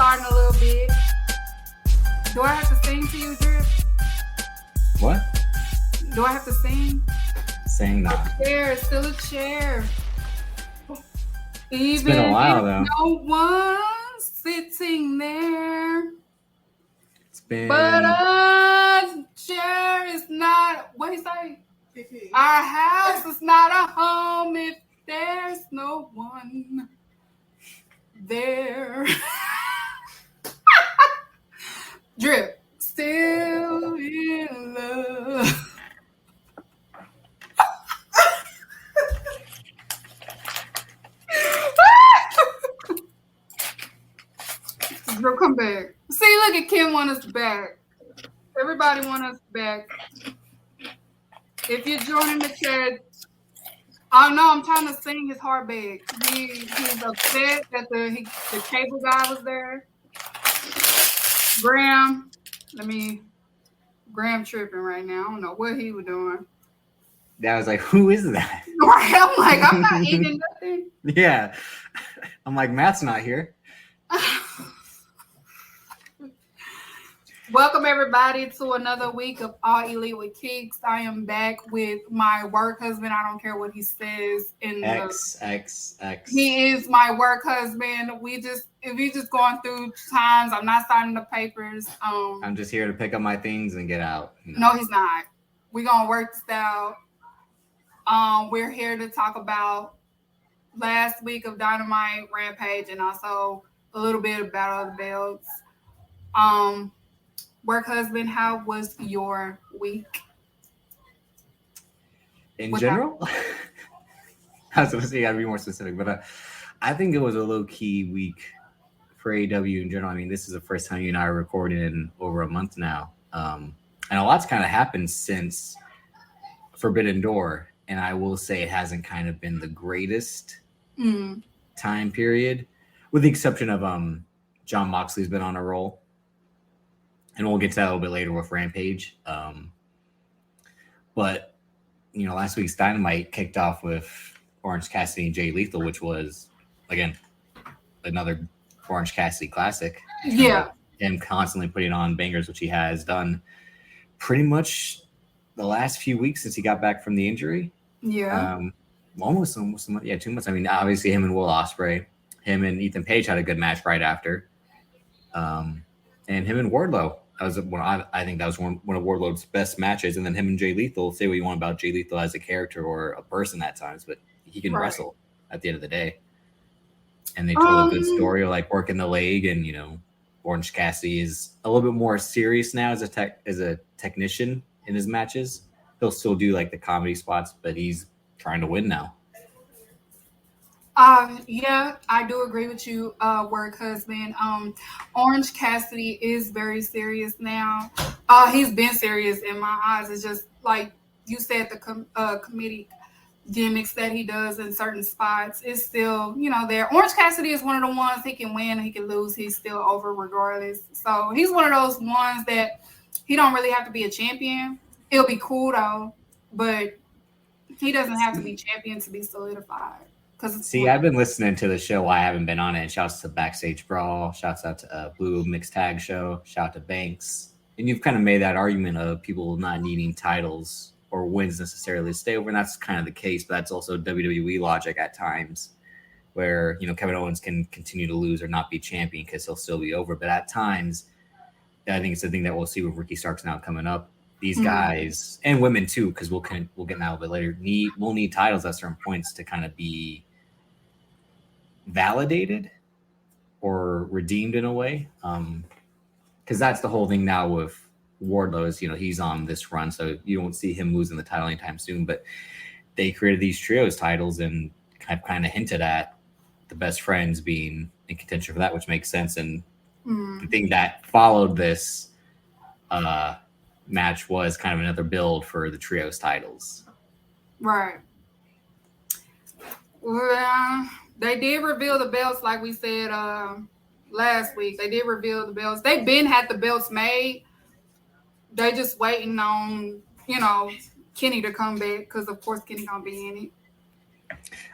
starting a little bit. Do I have to sing to you, Drip? What? Do I have to sing? Saying that. Chair is still a chair. Even It's been a while, though. No one sitting there. It's been. But a chair is not. What do you say? Our house is not a home if there's no one there. Drip. Still in love. Drip, come back. See, look at Kim want us back. Everybody want us back. If you're joining the chat, oh no, I'm trying to sing his heart back. He's upset that the cable guy was there. Graham tripping right now. I don't know what he was doing. I was like, who is that? Right, I'm like, I'm not eating nothing. Yeah. I'm like, Matt's not here. Welcome everybody to another week of All Elite with Keeks. I am back with my work husband. I don't care what he says. X. He is my work husband. If he's just going through times, I'm not signing the papers. I'm just here to pick up my things and get out. No, he's not. We're gonna work this out. We're here to talk about last week of Dynamite, Rampage, and also a little bit about other belts. Work husband, how was your week? In general? I was going to say, you got to be more specific, but I think it was a low-key week for AEW in general. I mean, this is the first time you and I are recording in over a month now. And a lot's kind of happened since Forbidden Door. And I will say it hasn't kind of been the greatest time period, with the exception of Jon Moxley's been on a roll. And we'll get to that a little bit later with Rampage. But, last week's Dynamite kicked off with Orange Cassidy and Jay Lethal, which was, again, another Orange Cassidy classic. Yeah. Him constantly putting on bangers, which he has done pretty much the last few weeks since he got back from the injury. Yeah. Almost 2 months. I mean, obviously him and Will Ospreay, him and Ethan Page had a good match right after. And him and Wardlow. I think that was one of Wardlow's best matches. And then him and Jay Lethal, say what you want about Jay Lethal as a character or a person at times, but he can wrestle at the end of the day. And they told a good story of like working the leg, and Orange Cassidy is a little bit more serious now as a technician in his matches. He'll still do like the comedy spots, but he's trying to win now. Yeah, I do agree with you, work husband. Orange Cassidy is very serious now. He's been serious in my eyes. It's just like you said, the comedic gimmicks that he does in certain spots is still, there. Orange Cassidy is one of the ones he can win, he can lose. He's still over regardless. So he's one of those ones that he don't really have to be a champion. It'll be cool though, but he doesn't have to be champion to be solidified. I've been listening to the show while I haven't been on it. And shouts to Backstage Brawl. Shouts out to Blue Mixed Tag Show. Shout out to Banks. And you've kind of made that argument of people not needing titles or wins necessarily to stay over. And that's kind of the case. But that's also WWE logic at times where, Kevin Owens can continue to lose or not be champion because he'll still be over. But at times, I think it's the thing that we'll see with Ricky Starks now coming up. These guys and women too, because we'll get that a little bit later. We'll need titles at certain points to kind of be validated or redeemed in a way, because that's the whole thing now with Wardlow is he's on this run, so you won't see him losing the title anytime soon. But they created these trios titles and kind of hinted at the best friends being in contention for that, which makes sense. And the thing that followed this match was kind of another build for the trios titles. Right. Well, they did reveal the belts, like we said last week. They did reveal the belts. They've been had the belts made. They just waiting on, Kenny to come back because, of course, Kenny gonna be in it.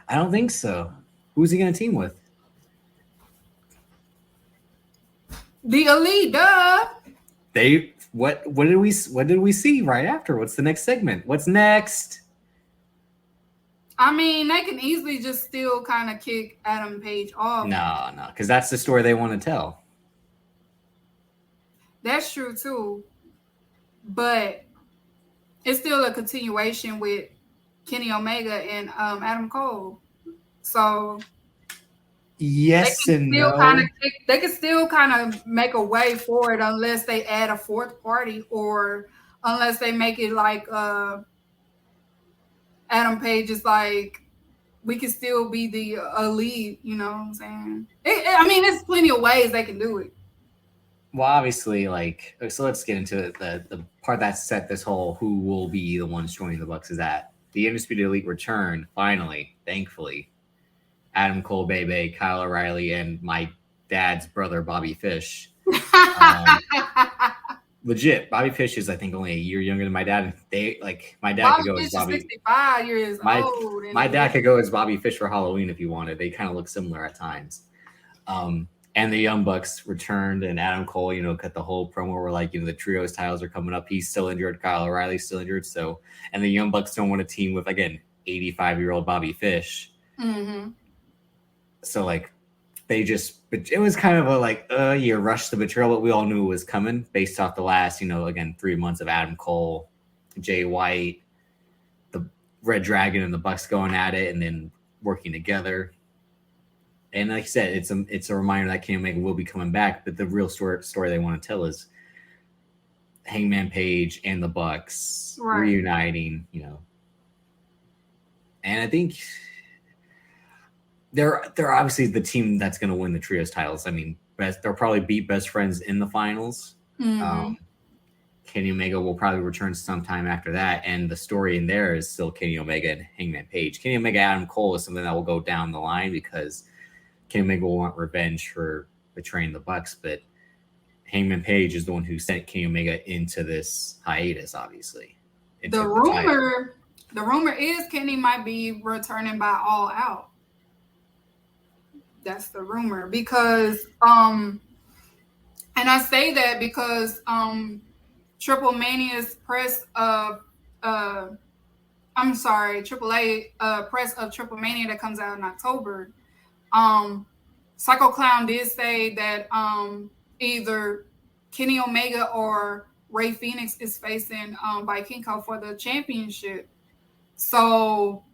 I don't think so. Who's he gonna team with? The Elite, duh. What did we see right after? What's the next segment? What's next? I mean, they can easily just still kind of kick Adam Page off. No, because that's the story they want to tell. That's true too. But it's still a continuation with Kenny Omega and Adam Cole. So yes and no. They can still kind of make a way for it unless they add a fourth party or unless they make it like Adam Page is like, we can still be the elite, you know what I'm saying? I mean, there's plenty of ways they can do it. Well, obviously, like, so let's get into it. The part that set this whole who will be the ones joining the Bucks is that the Undisputed Elite return, finally, thankfully. Adam Cole, Bebe, Kyle O'Reilly, and my dad's brother, Bobby Fish. Legit, Bobby Fish is, I think, only a year younger than my dad. They like my dad could go as Bobby. 65 years old. My dad could go as Bobby Fish for Halloween if he wanted. They kind of look similar at times. And the Young Bucks returned, and Adam Cole, cut the whole promo where the trios titles are coming up. He's still injured. Kyle O'Reilly's still injured. So, and the Young Bucks don't want to team with 85-year-old Bobby Fish. Mm-hmm. So it was kind of you rushed the betrayal, but we all knew it was coming based off the last, 3 months of Adam Cole, Jay White, the Red Dragon, and the Bucks going at it and then working together. And like I said, it's a reminder that Kenny Omega will be coming back, but the real story they want to tell is Hangman Page and the Bucks reuniting, And I think they're obviously the team that's going to win the trios titles. I mean, they'll probably beat Best Friends in the finals. Mm-hmm. Kenny Omega will probably return sometime after that, and the story in there is still Kenny Omega and Hangman Page. Kenny Omega, Adam Cole is something that will go down the line because Kenny Omega will want revenge for betraying the Bucks, but Hangman Page is the one who sent Kenny Omega into this hiatus, obviously. The rumor is Kenny might be returning by All Out. That's the rumor because and I say that because Triple Mania's press of AAA press of Triple Mania that comes out in October. Psycho Clown did say that either Kenny Omega or Rey Fenix is facing Vikingo for the championship. So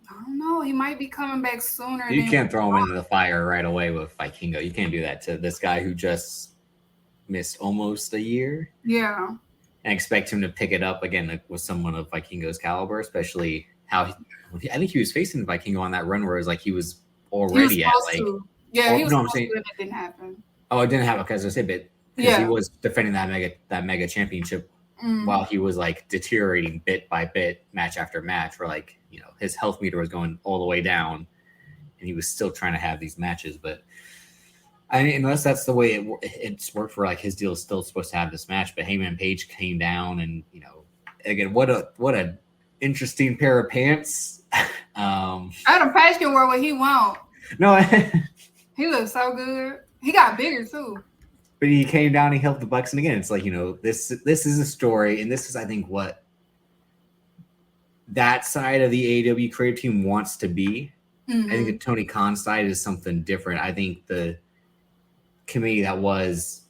I don't know. He might be coming back sooner. You can't throw him into the fire right away with Vikingo. You can't do that to this guy who just missed almost a year. Yeah. And expect him to pick it up again with someone of Vikingo's caliber, especially I think he was facing Vikingo on that run where it was he was already he was supposed to, and it didn't happen. Oh, it didn't happen because I said, but because he was defending that mega championship while he was deteriorating bit by bit, match after match, where his health meter was going all the way down, and he was still trying to have these matches. But I mean, unless that's the way it's worked for his deal is still supposed to have this match. But Hangman Page came down, and again, what a interesting pair of pants. Adam Page can wear what he wants. No, he looks so good. He got bigger too. But he came down, he helped the Bucks, and again, it's this is a story, and this is, I think, what that side of the AEW creative team wants to be. Mm-hmm. I think the Tony Khan side is something different. I think the committee that was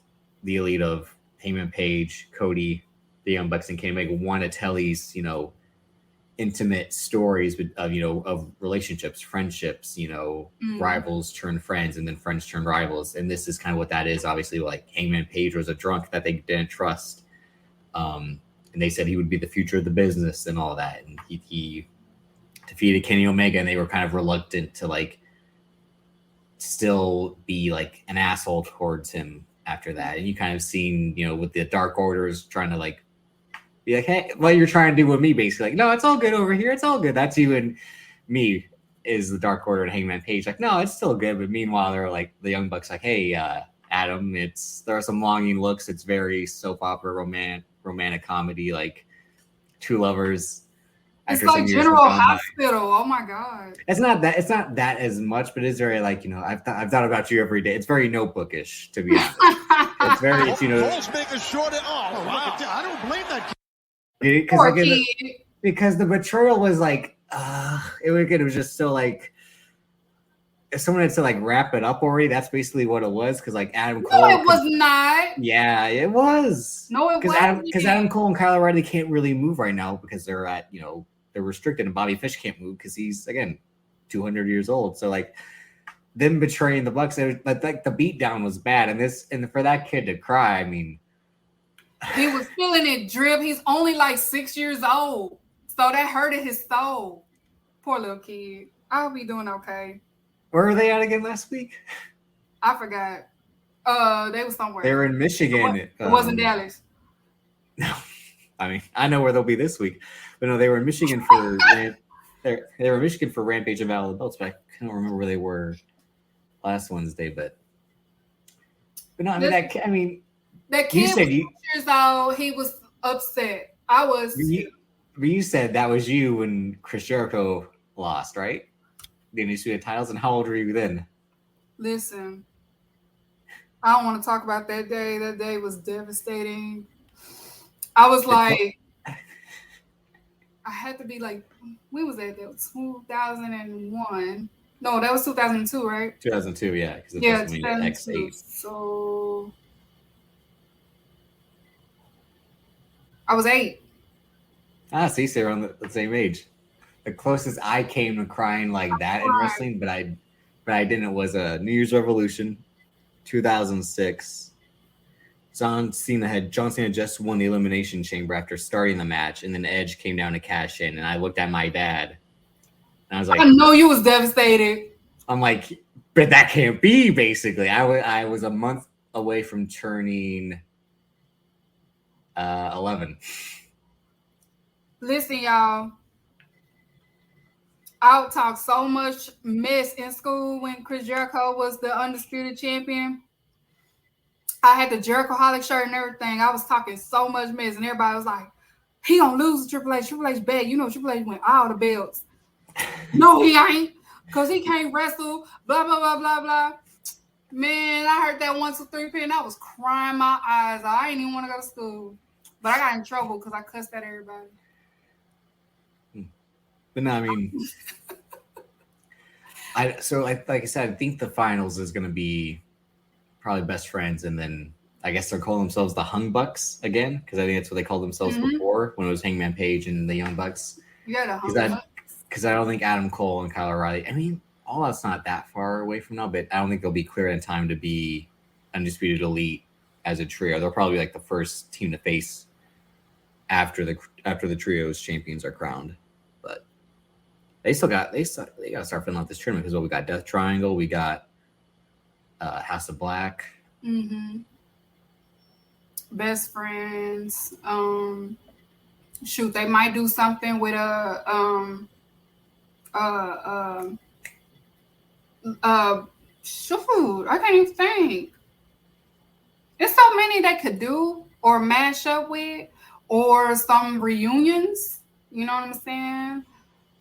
the Elite of Hangman Page, Cody, the Young Bucks, and Kenny Omega want to tell these, intimate stories of relationships, friendships, rivals turn friends, and then friends turn rivals. And this is kind of what that is. Obviously, Hangman Page was a drunk that they didn't trust. And they said he would be the future of the business and all that. And he defeated Kenny Omega, and they were kind of reluctant to still be an asshole towards him after that. And you kind of seen, with the Dark Orders trying to be hey, what you're trying to do with me, basically. No, it's all good over here. It's all good. That's you and me is the Dark Order and Hangman Page. No, it's still good. But meanwhile, they're the Young Bucks hey, Adam, there are some longing looks. It's very soap opera, romantic comedy, two lovers It's after like some years have General gone by. Hospital. Oh my god. It's not that as much, but it's very like, I've thought about you every day. It's very notebookish, to be honest. It's very, Cole's making short. Oh wow! I don't blame that kid. Poor kid. Because the betrayal was like, it was just so like, if someone had to like wrap it up already, that's basically what it was. Because like Adam Cole, No, it was not. Yeah, it was. No, it wasn't. Because Adam Cole and Kyle O'Reilly can't really move right now because they're at they're restricted, and Bobby Fish can't move because he's again 200 years old. So like them betraying the Bucks, like the beatdown was bad, and for that kid to cry, I mean, he was feeling it drip. He's only like 6 years old, so that hurted his soul. Poor little kid. I'll be doing okay. Where were they at again last week? I forgot. They were somewhere. They were in Michigan. It wasn't Dallas. No, I mean I know where they'll be this week, but no, they were in Michigan for they were in Michigan for Rampage and Battle of the Belts. But I can't remember where they were last Wednesday. But no, I mean that kid was 6 years old. He was upset. I was. You said that was you when Chris Jericho lost, right? The Undisputed titles. And how old were you then? Listen, I don't want to talk about that day. That day was devastating. I was like, I had to be like, when was that? That was 2001. No, that was 2002, right? 2002, yeah. Yeah, 2002. So I was 8. See, so we're on the same age. The closest I came to crying like that in wrestling, but I didn't, was a New Year's Revolution, 2006. John Cena just won the Elimination Chamber after starting the match, and then Edge came down to cash in, and I looked at my dad, and I was like, I know you was devastated. I'm like, but that can't be, basically. I was a month away from turning 11. Listen, y'all. I would talk so much mess in school when Chris Jericho was the undisputed champion. I had the Jericho-holic shirt and everything. I was talking so much mess, and everybody was like, he gonna lose to Triple H. Triple H bad. Triple H win all the belts. No, he ain't, because he can't wrestle, blah, blah, blah, blah, blah. Man, I heard that 1, 2, 3 pin. I was crying my eyes out. I didn't even want to go to school. But I got in trouble because I cussed at everybody. But no, I mean, like I said, I think the finals is going to be probably best friends, and then I guess they're calling themselves the Hung Bucks again, because I think that's what they called themselves before when it was Hangman Page and the Young Bucks. Yeah, the Hung Bucks. Because I don't think Adam Cole and Kyle O'Reilly, I mean, all that's not that far away from now, but I don't think they'll be clear in time to be Undisputed Elite as a trio. They'll probably be like the first team to face after the trios champions are crowned. But they got to start filling out this tournament, because we got Death Triangle, we got House of Black. Mm-hmm. Best friends. Shoot, they might do something with shoot, I can't even think. There's so many they could do or mash up with, or some reunions. You know what I'm saying?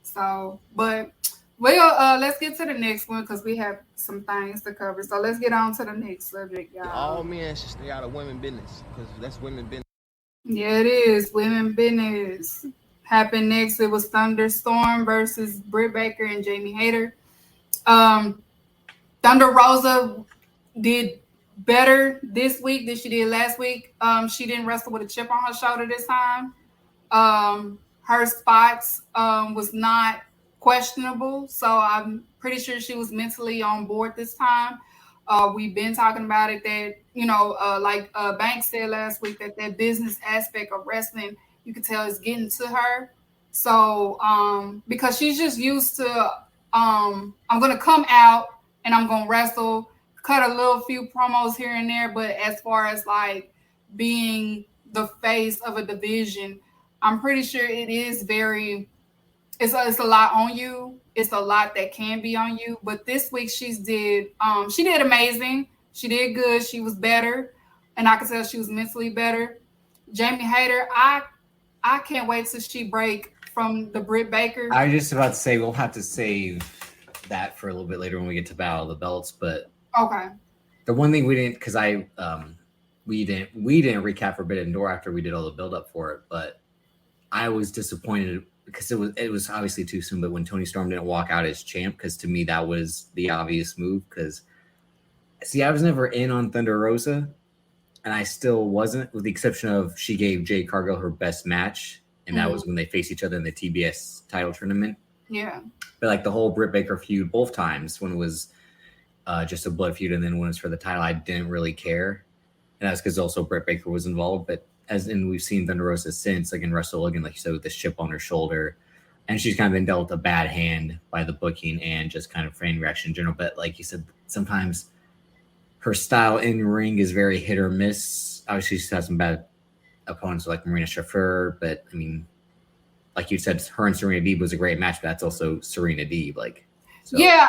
So, but let's get to the next one, because we have some things to cover. So let's get on to the next subject, y'all. All men should stay out of women business, because that's women business. Yeah, it is women business. Happened next. It was Thunderstorm versus Britt Baker and Jamie Hayter. Thunder Rosa did better this week than she did last week. She didn't wrestle with a chip on her shoulder this time. Her spots was not questionable, so I'm pretty sure she was mentally on board this time. We've been talking about it, that like Banks said last week, that business aspect of wrestling, you can tell, is getting to her. So because she's just used to I'm gonna come out and I'm gonna wrestle, cut a few promos here and there, but as far as like being the face of a division, I'm pretty sure it is it's a lot on you. It's a lot that can be on you. But this week she did amazing. She did good. She was better. And I could tell she was mentally better. Jamie Hayter, I can't wait till she break from the Britt Baker. I was just about to say we'll have to save that for a little bit later when we get to Battle of the Belts. But okay, the one thing we didn't, because we didn't recap Forbidden Door after we did all the build up for it, but I was disappointed because it was obviously too soon. But when Toni Storm didn't walk out as champ, because to me that was the obvious move. Because see, I was never in on Thunder Rosa, and I still wasn't, with the exception of she gave Jade Cargill her best match, and that was when they faced each other in the TBS title tournament. Yeah. But like the whole Britt Baker feud, both times when it was just a blood feud, and then when it was for the title, I didn't really care, and that's because also Britt Baker was involved. But we've seen Thunder Rosa since, like in Wrestle Logan, like you said, with this chip on her shoulder, and she's kind of been dealt a bad hand by the booking and just kind of fan reaction in general. But like you said, sometimes her style in ring is very hit or miss. Obviously, she's had some bad opponents like Marina Shafir, but I mean, like you said, her and Serena Deeb was a great match, but that's also Serena Deeb. Like, so yeah,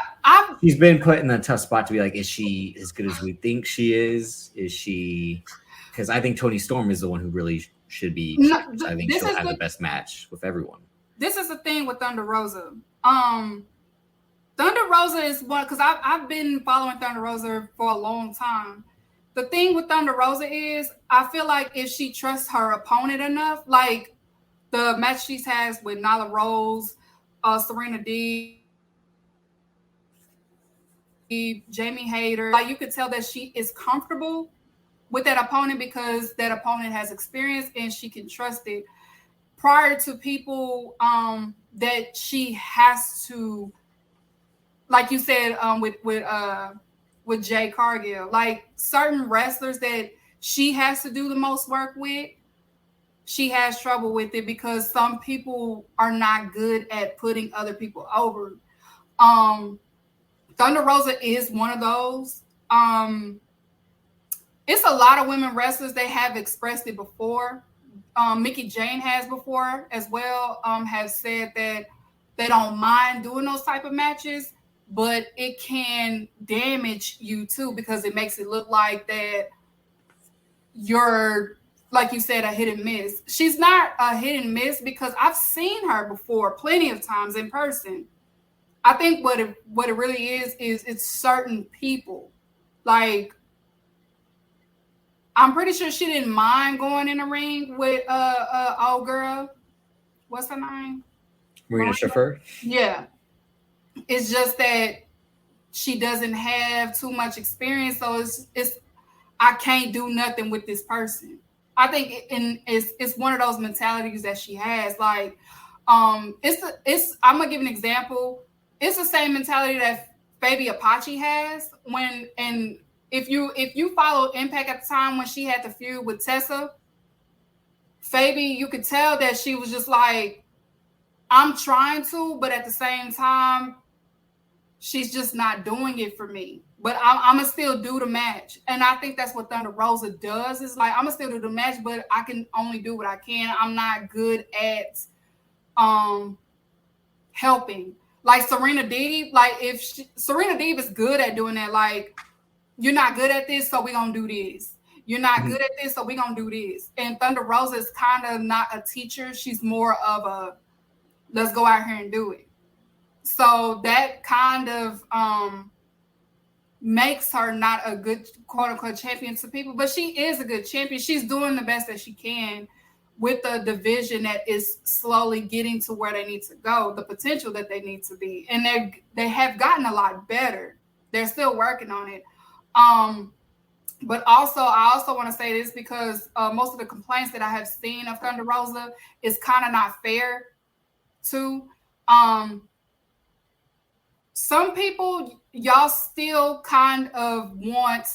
she's been put in a tough spot to be like, is she as good as we think she is? Is she? Because I think Toni Storm is the one who really should be. No, I think she'll have the best match with everyone. This is the thing with Thunder Rosa. Thunder Rosa is one, because I've been following Thunder Rosa for a long time. The thing with Thunder Rosa is, I feel like if she trusts her opponent enough, like the match she has with Nyla Rose, Serena Deeb, Jamie Hayter, like you could tell that she is comfortable with that opponent because that opponent has experience and she can trust it. Prior to people that she has to, like you said, with Jay Cargill, like certain wrestlers that she has to do the most work with, she has trouble with it because some people are not good at putting other people over. Thunder Rosa is one of those. It's a lot of women wrestlers that have expressed it before. Mickie Jane has before as well, have said that they don't mind doing those type of matches, but it can damage you too because it makes it look like that you're, like you said, a hit and miss. She's not a hit and miss because I've seen her before plenty of times in person. I think what it really is it's certain people. Like, I'm pretty sure she didn't mind going in the ring with old girl. What's her name? Marina Shafir? Yeah. It's just that she doesn't have too much experience, so it's I can't do nothing with this person. I think it's one of those mentalities that she has. Like, it's I'm gonna give an example. It's the same mentality that Fabi Apache has if you followed Impact at the time when she had the feud with Tessa, Fabi, you could tell that she was just like, I'm trying to, but at the same time, she's just not doing it for me. But I'm going to still do the match. And I think that's what Thunder Rosa does. Is like, I'm going to still do the match, but I can only do what I can. I'm not good at helping. Like Serena Deeb, like Serena Deeb is good at doing that. Like, you're not good at this, so we're going to do this. You're not good at this, so we're going to do this. And Thunder Rosa is kind of not a teacher. She's more of a, let's go out here and do it. So that kind of makes her not a good, quote-unquote, champion to people. But she is a good champion. She's doing the best that she can with the division that is slowly getting to where they need to go, the potential that they need to be. And they have gotten a lot better. They're still working on it. But also, I also want to say this because most of the complaints that I have seen of Thunder Rosa is kind of not fair too. Some people, y'all still kind of want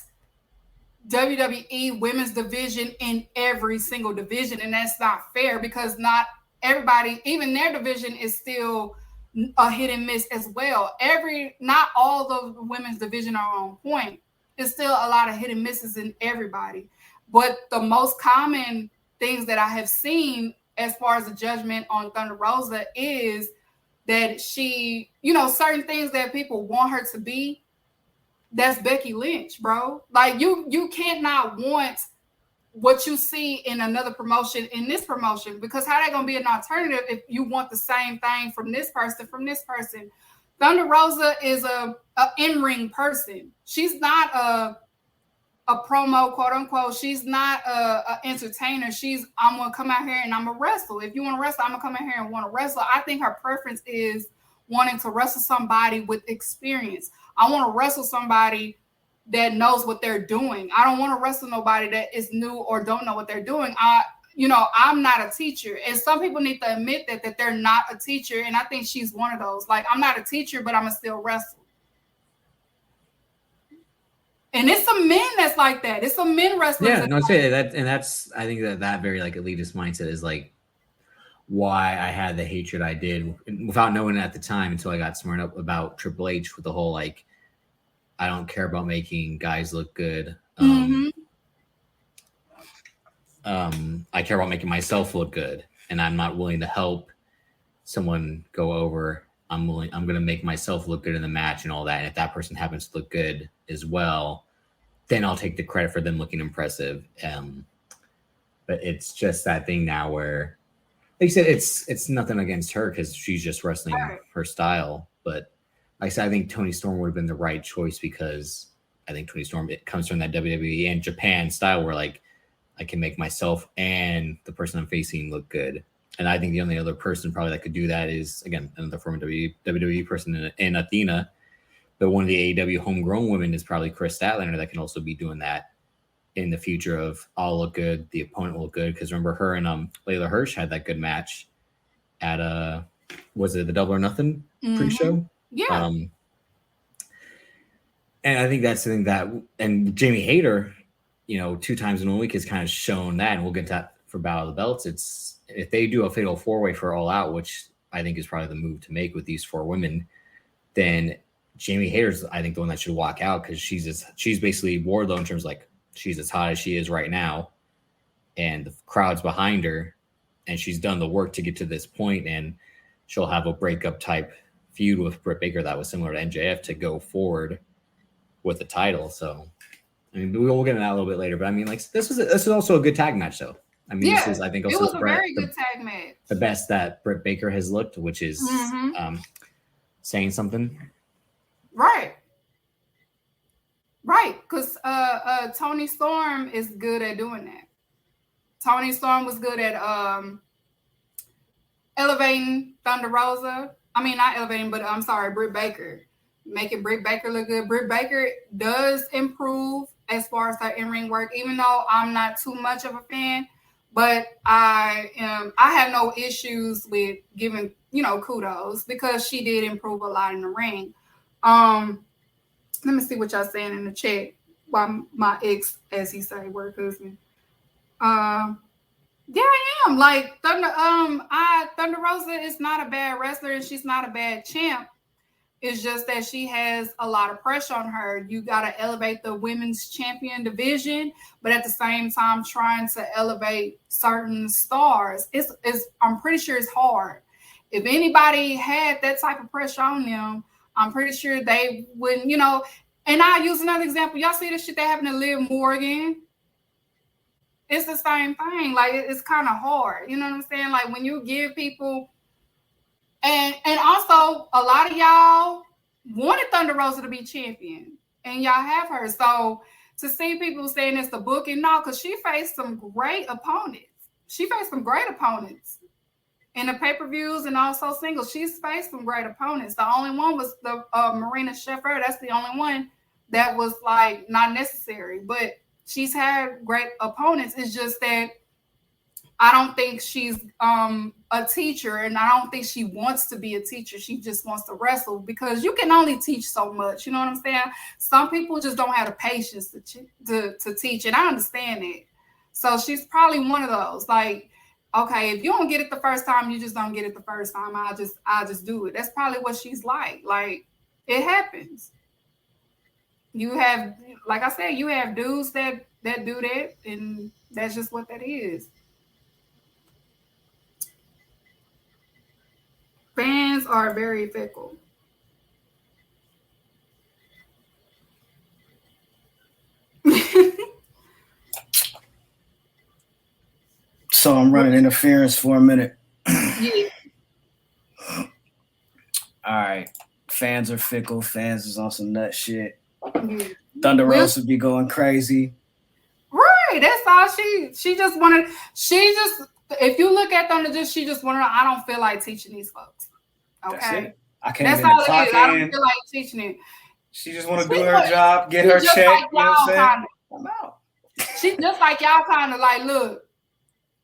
WWE women's division in every single division, and that's not fair because not everybody, even their division is still a hit and miss as well. Not all the women's division are on point. There's still a lot of hit and misses in everybody. But the most common things that I have seen as far as the judgment on Thunder Rosa is that she, certain things that people want her to be, that's Becky Lynch, bro. Like you can't not want what you see in another promotion in this promotion, because how they gonna be an alternative if you want the same thing from this person, Thunder Rosa is a in-ring person. She's not a promo, quote unquote. She's not a entertainer. I'm gonna come out here and I'm gonna wrestle. If you want to wrestle, I'm gonna come out here and want to wrestle. I think her preference is wanting to wrestle somebody with experience. I want to wrestle somebody that knows what they're doing. I don't want to wrestle nobody that is new or don't know what they're doing. I'm not a teacher. And some people need to admit that they're not a teacher. And I think she's one of those. Like, I'm not a teacher, but I'm going to still wrestle. And it's some men that's like that. It's some men wrestlers. Yeah, no, say that, and that's, I think that very like elitist mindset is like why I had the hatred I did without knowing it at the time until I got smart up about Triple H with the whole like, I don't care about making guys look good. I care about making myself look good, and I'm not willing to help someone go over. I'm going to make myself look good in the match and all that. And if that person happens to look good as well, then I'll take the credit for them looking impressive. But it's just that thing now where, like you said, it's nothing against her because she's just wrestling her style. But like I said, I think Toni Storm would have been the right choice because I think Toni Storm, it comes from that WWE and Japan style where like I can make myself and the person I'm facing look good. And I think the only other person probably that could do that is, again, another former WWE person in Athena. But one of the AEW homegrown women is probably Chris Statlander that can also be doing that in the future of I'll look good, the opponent will look good. Because remember her and Layla Hirsch had that good match at, was it the Double or Nothing pre-show? Yeah. And I think that's the thing that, and Jamie Hayter, 2 times in 1 week has kind of shown that, and we'll get to that for Battle of the Belts. It's, if they do a fatal 4-way for All Out, which I think is probably the move to make with these 4 women, then Jamie Hayter's, I think, the one that should walk out because she's basically Wardlow in terms of like, she's as hot as she is right now, and the crowd's behind her, and she's done the work to get to this point, and she'll have a breakup type feud with Britt Baker that was similar to MJF to go forward with the title. So, I mean, we'll get into that a little bit later, but I mean, like, this is also a good tag match, though. I mean, this is, I think, also it was a very good tag match. The best that Britt Baker has looked, which is saying something. Right. Because Toni Storm is good at doing that. Toni Storm was good at elevating Thunder Rosa. I mean, not elevating, but I'm sorry, Britt Baker. Making Britt Baker look good. Britt Baker does improve as far as her in-ring work, even though I'm not too much of a fan. But I have no issues with giving, kudos because she did improve a lot in the ring. Let me see what y'all saying in the chat while my ex, as he say, work husband. Yeah, I am. Like Thunder Rosa is not a bad wrestler and she's not a bad champ. It's just that she has a lot of pressure on her. You got to elevate the women's champion division, but at the same time trying to elevate certain stars. I'm pretty sure it's hard. If anybody had that type of pressure on them, I'm pretty sure they wouldn't, And I'll use another example. Y'all see this shit that happened to Liv Morgan? It's the same thing. Like, it's kind of hard. You know what I'm saying? Like, when you give people... And also, a lot of y'all wanted Thunder Rosa to be champion, and y'all have her. So to see people saying it's the booking, no, because she faced some great opponents. In the pay-per-views and also singles. She's faced some great opponents. The only one was the Marina Shafir. That's the only one that was, like, not necessary. But she's had great opponents. It's just that I don't think she's a teacher, and I don't think she wants to be a teacher. She just wants to wrestle because you can only teach so much. You know what I'm saying? Some people just don't have the patience to teach, and I understand it. So she's probably one of those. Like, okay, if you don't get it the first time, you just don't get it the first time. I'll just do it. That's probably what she's like. Like, it happens. You have, like I said, you have dudes that do that, and that's just what that is. Fans are very fickle. So I'm running interference for a minute. Yeah. All right. Fans are fickle. Fans is on some nut shit. Yeah. Thunder Rosa be going crazy. Right. That's all she just wanted. If you look at Thunder, she just wanted, I don't feel like teaching these folks. Okay. That's it. I can't That's even all it clock is. in. I don't feel like teaching it. She just want to do her job, get her check. Like you know what I'm saying? I'm out. She just like y'all kind of like, look,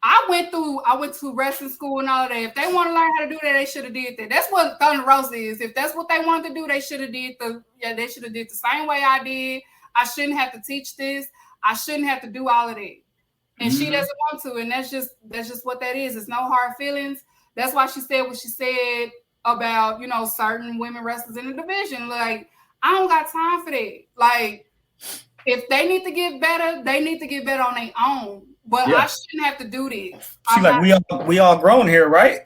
I went to wrestling school and all of that. If they want to learn how to do that, they should have did that. That's what Thunder Rosa is. If that's what they wanted to do, they should have did they should have did the same way I did. I shouldn't have to teach this. I shouldn't have to do all of that. And she doesn't want to, and that's just what that is. It's no hard feelings. That's why she said what she said about, certain women wrestlers in the division. Like, I don't got time for that. Like, if they need to get better, they need to get better on their own. But I shouldn't have to do this. She's like, we all grown here, right?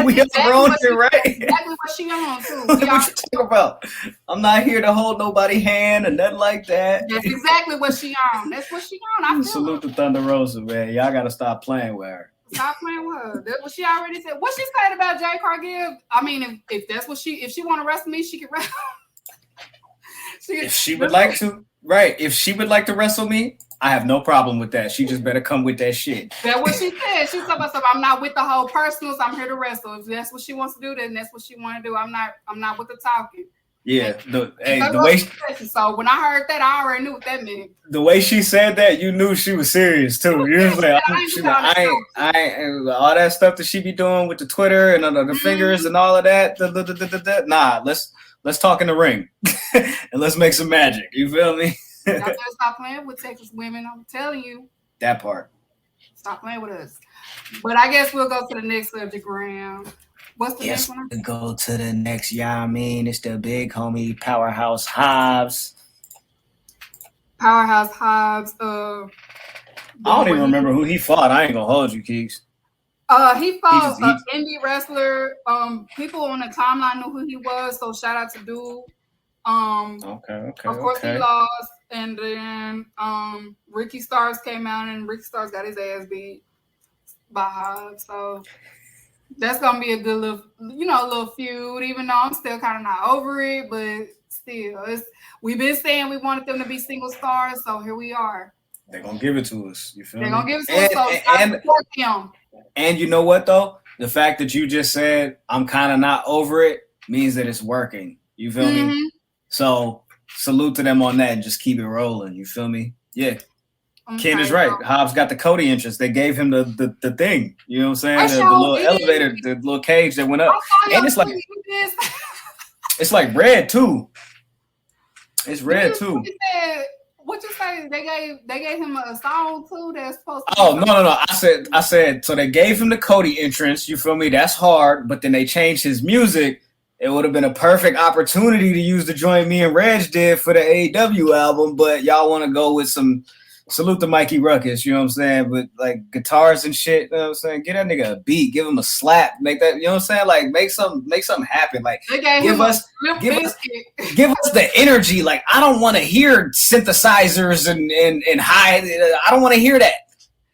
We all grown here, right? Exactly what she on too. What you talking about? I'm not here to hold nobody's hand or nothing like that. That's exactly what she on. That's what she on. I feel Salute to Thunder Rosa, man. Y'all gotta stop playing with her. Stop playing with her. That's what she already said. What she said about Jay Cargill? I mean, if that's what if she want to wrestle me, she can wrestle. If she would like to, right? If she would like to wrestle me, I have no problem with that. She just better come with that shit. That's what she said. She told herself, "I'm not with the whole personals. I'm here to wrestle. If that's what she wants to do, then that's what she want to do. I'm not with the talking." Yeah. The way. So when I heard that, I already knew what that meant. The way she said that, you knew she was serious too. You was like, I ain't all that stuff that she be doing with the Twitter and the fingers and all of that. Nah, let's talk in the ring and let's make some magic. You feel me? Y'all better stop playing with Texas women. I'm telling you. That part. Stop playing with us. But I guess we'll go to the next subject, Graham. What's the next one? We go to the next. Yeah, I mean, it's the big homie Powerhouse Hobbs. Powerhouse Hobbs. I don't even remember who he fought. I ain't gonna hold you, Keeks. He fought an indie wrestler. People on the timeline knew who he was, so shout out to Dude. Okay. Of course, he lost, and then Ricky Starks came out, and Ricky Starks got his ass beat by Hobbs. So that's gonna be a good little feud. Even though I'm still kind of not over it, but still, we've been saying we wanted them to be single stars, so here we are. They're gonna give it to us. You feel me? They're gonna give it to us. So and you know what though? The fact that you just said I'm kind of not over it means that it's working. You feel me? So salute to them on that and just keep it rolling. You feel me? Yeah. Okay, Ken is right. Hobbs got the Cody entrance. They gave him the thing. You know what I'm saying? The little elevator, the little cage that went up. And it's like red too. It's red too. What you say? They gave him a song too that's supposed to. Oh no! I said so. They gave him the Cody entrance. You feel me? That's hard. But then they changed his music. It would have been a perfect opportunity to use the joint me and Reg did for the AEW album. But y'all want to go with some salute to Mikey Ruckus. You know what I'm saying? But like guitars and shit. You know what I'm saying? Get that nigga a beat. Give him a slap. Make that. You know what I'm saying? Like make something happen. Like give us the energy. Like I don't want to hear synthesizers and high. I don't want to hear that.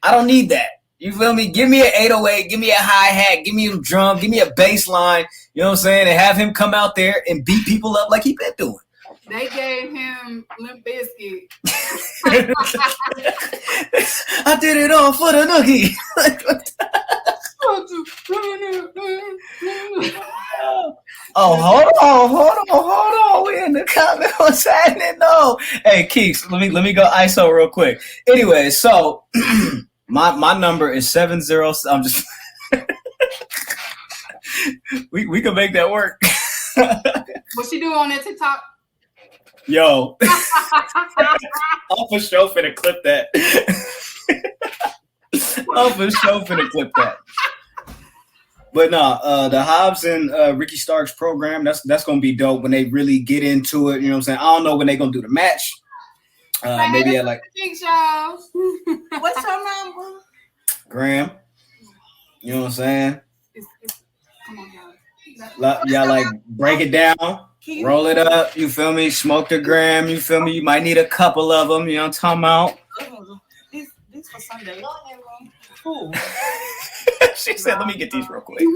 I don't need that. You feel me? Give me an 808. Give me a hi-hat. Give me a drum. Give me a bass line. You know what I'm saying? And have him come out there and beat people up like he been doing. They gave him Limp Bizkit. I did it all for the nookie. Hold on. We in the comment. What's happening? No. Hey, Keeks, let me go ISO real quick. Anyway, so my number is 70. I'm just we can make that work. What she do on that TikTok? Yo, I'm for sure finna clip that. But no, the Hobbs and Ricky Starks program, that's gonna be dope when they really get into it. You know what I'm saying? I don't know when they're gonna do the match. Maybe at like. What's your number? Graham. You know what I'm saying? Come on, y'all. Y'all like break it down. Roll it up, you feel me? Smoke the gram, you feel me? You might need a couple of them, you know what I'm talking about? This for Sunday. Who? She said, "Let me get these real quick."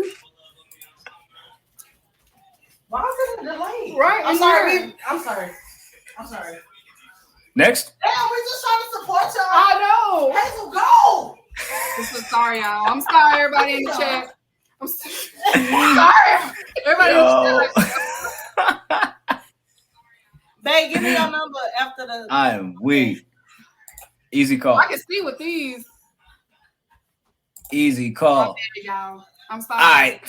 Why is it a delay? Right, I'm sorry. I'm sorry. Next. Damn, we just trying to support y'all. I know. Hazel, go. I'm so sorry, y'all. I'm sorry, everybody in the chat. I'm sorry. Everybody in the chat. Babe, give me your number after the. I am weak. Easy call. I can see with these. Easy call. Okay, y'all. I'm sorry. All right.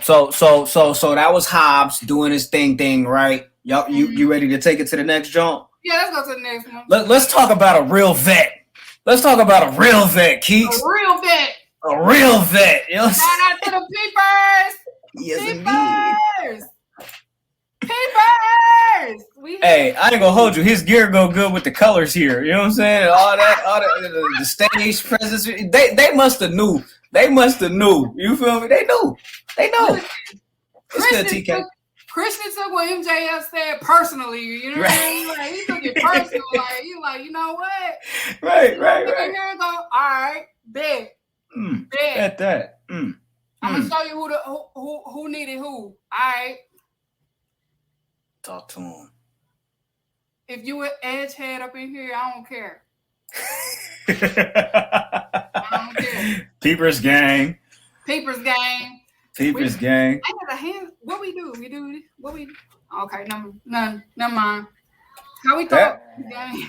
So that was Hobbs doing his thing, right? Y'all, you ready to take it to the next jump? Yeah, let's go to the next one. Let's talk about a real vet. Let's talk about a real vet, Keeks. A real vet. A real vet. You know? Shout out to the peepers. Yes, indeed. Peepers. Hey, I ain't gonna hold you. His gear go good with the colors here. You know what I'm saying? All that, the stage presence. They must have knew. They must have knew. You feel me? They knew. It's good, TK. Christian took what MJF said personally. You know what I mean? Like, he took it personal. Like, he like, you know what? Right. Here and go. All right, bet. At that. I'm gonna show you who needed who. All right. Talk to him. If you an edge head up in here, I don't care. I don't care. Peepers gang. Peepers gang. Peepers gang. I got a hand. What we do? What we do? Okay, never mind. How we talk? Gang.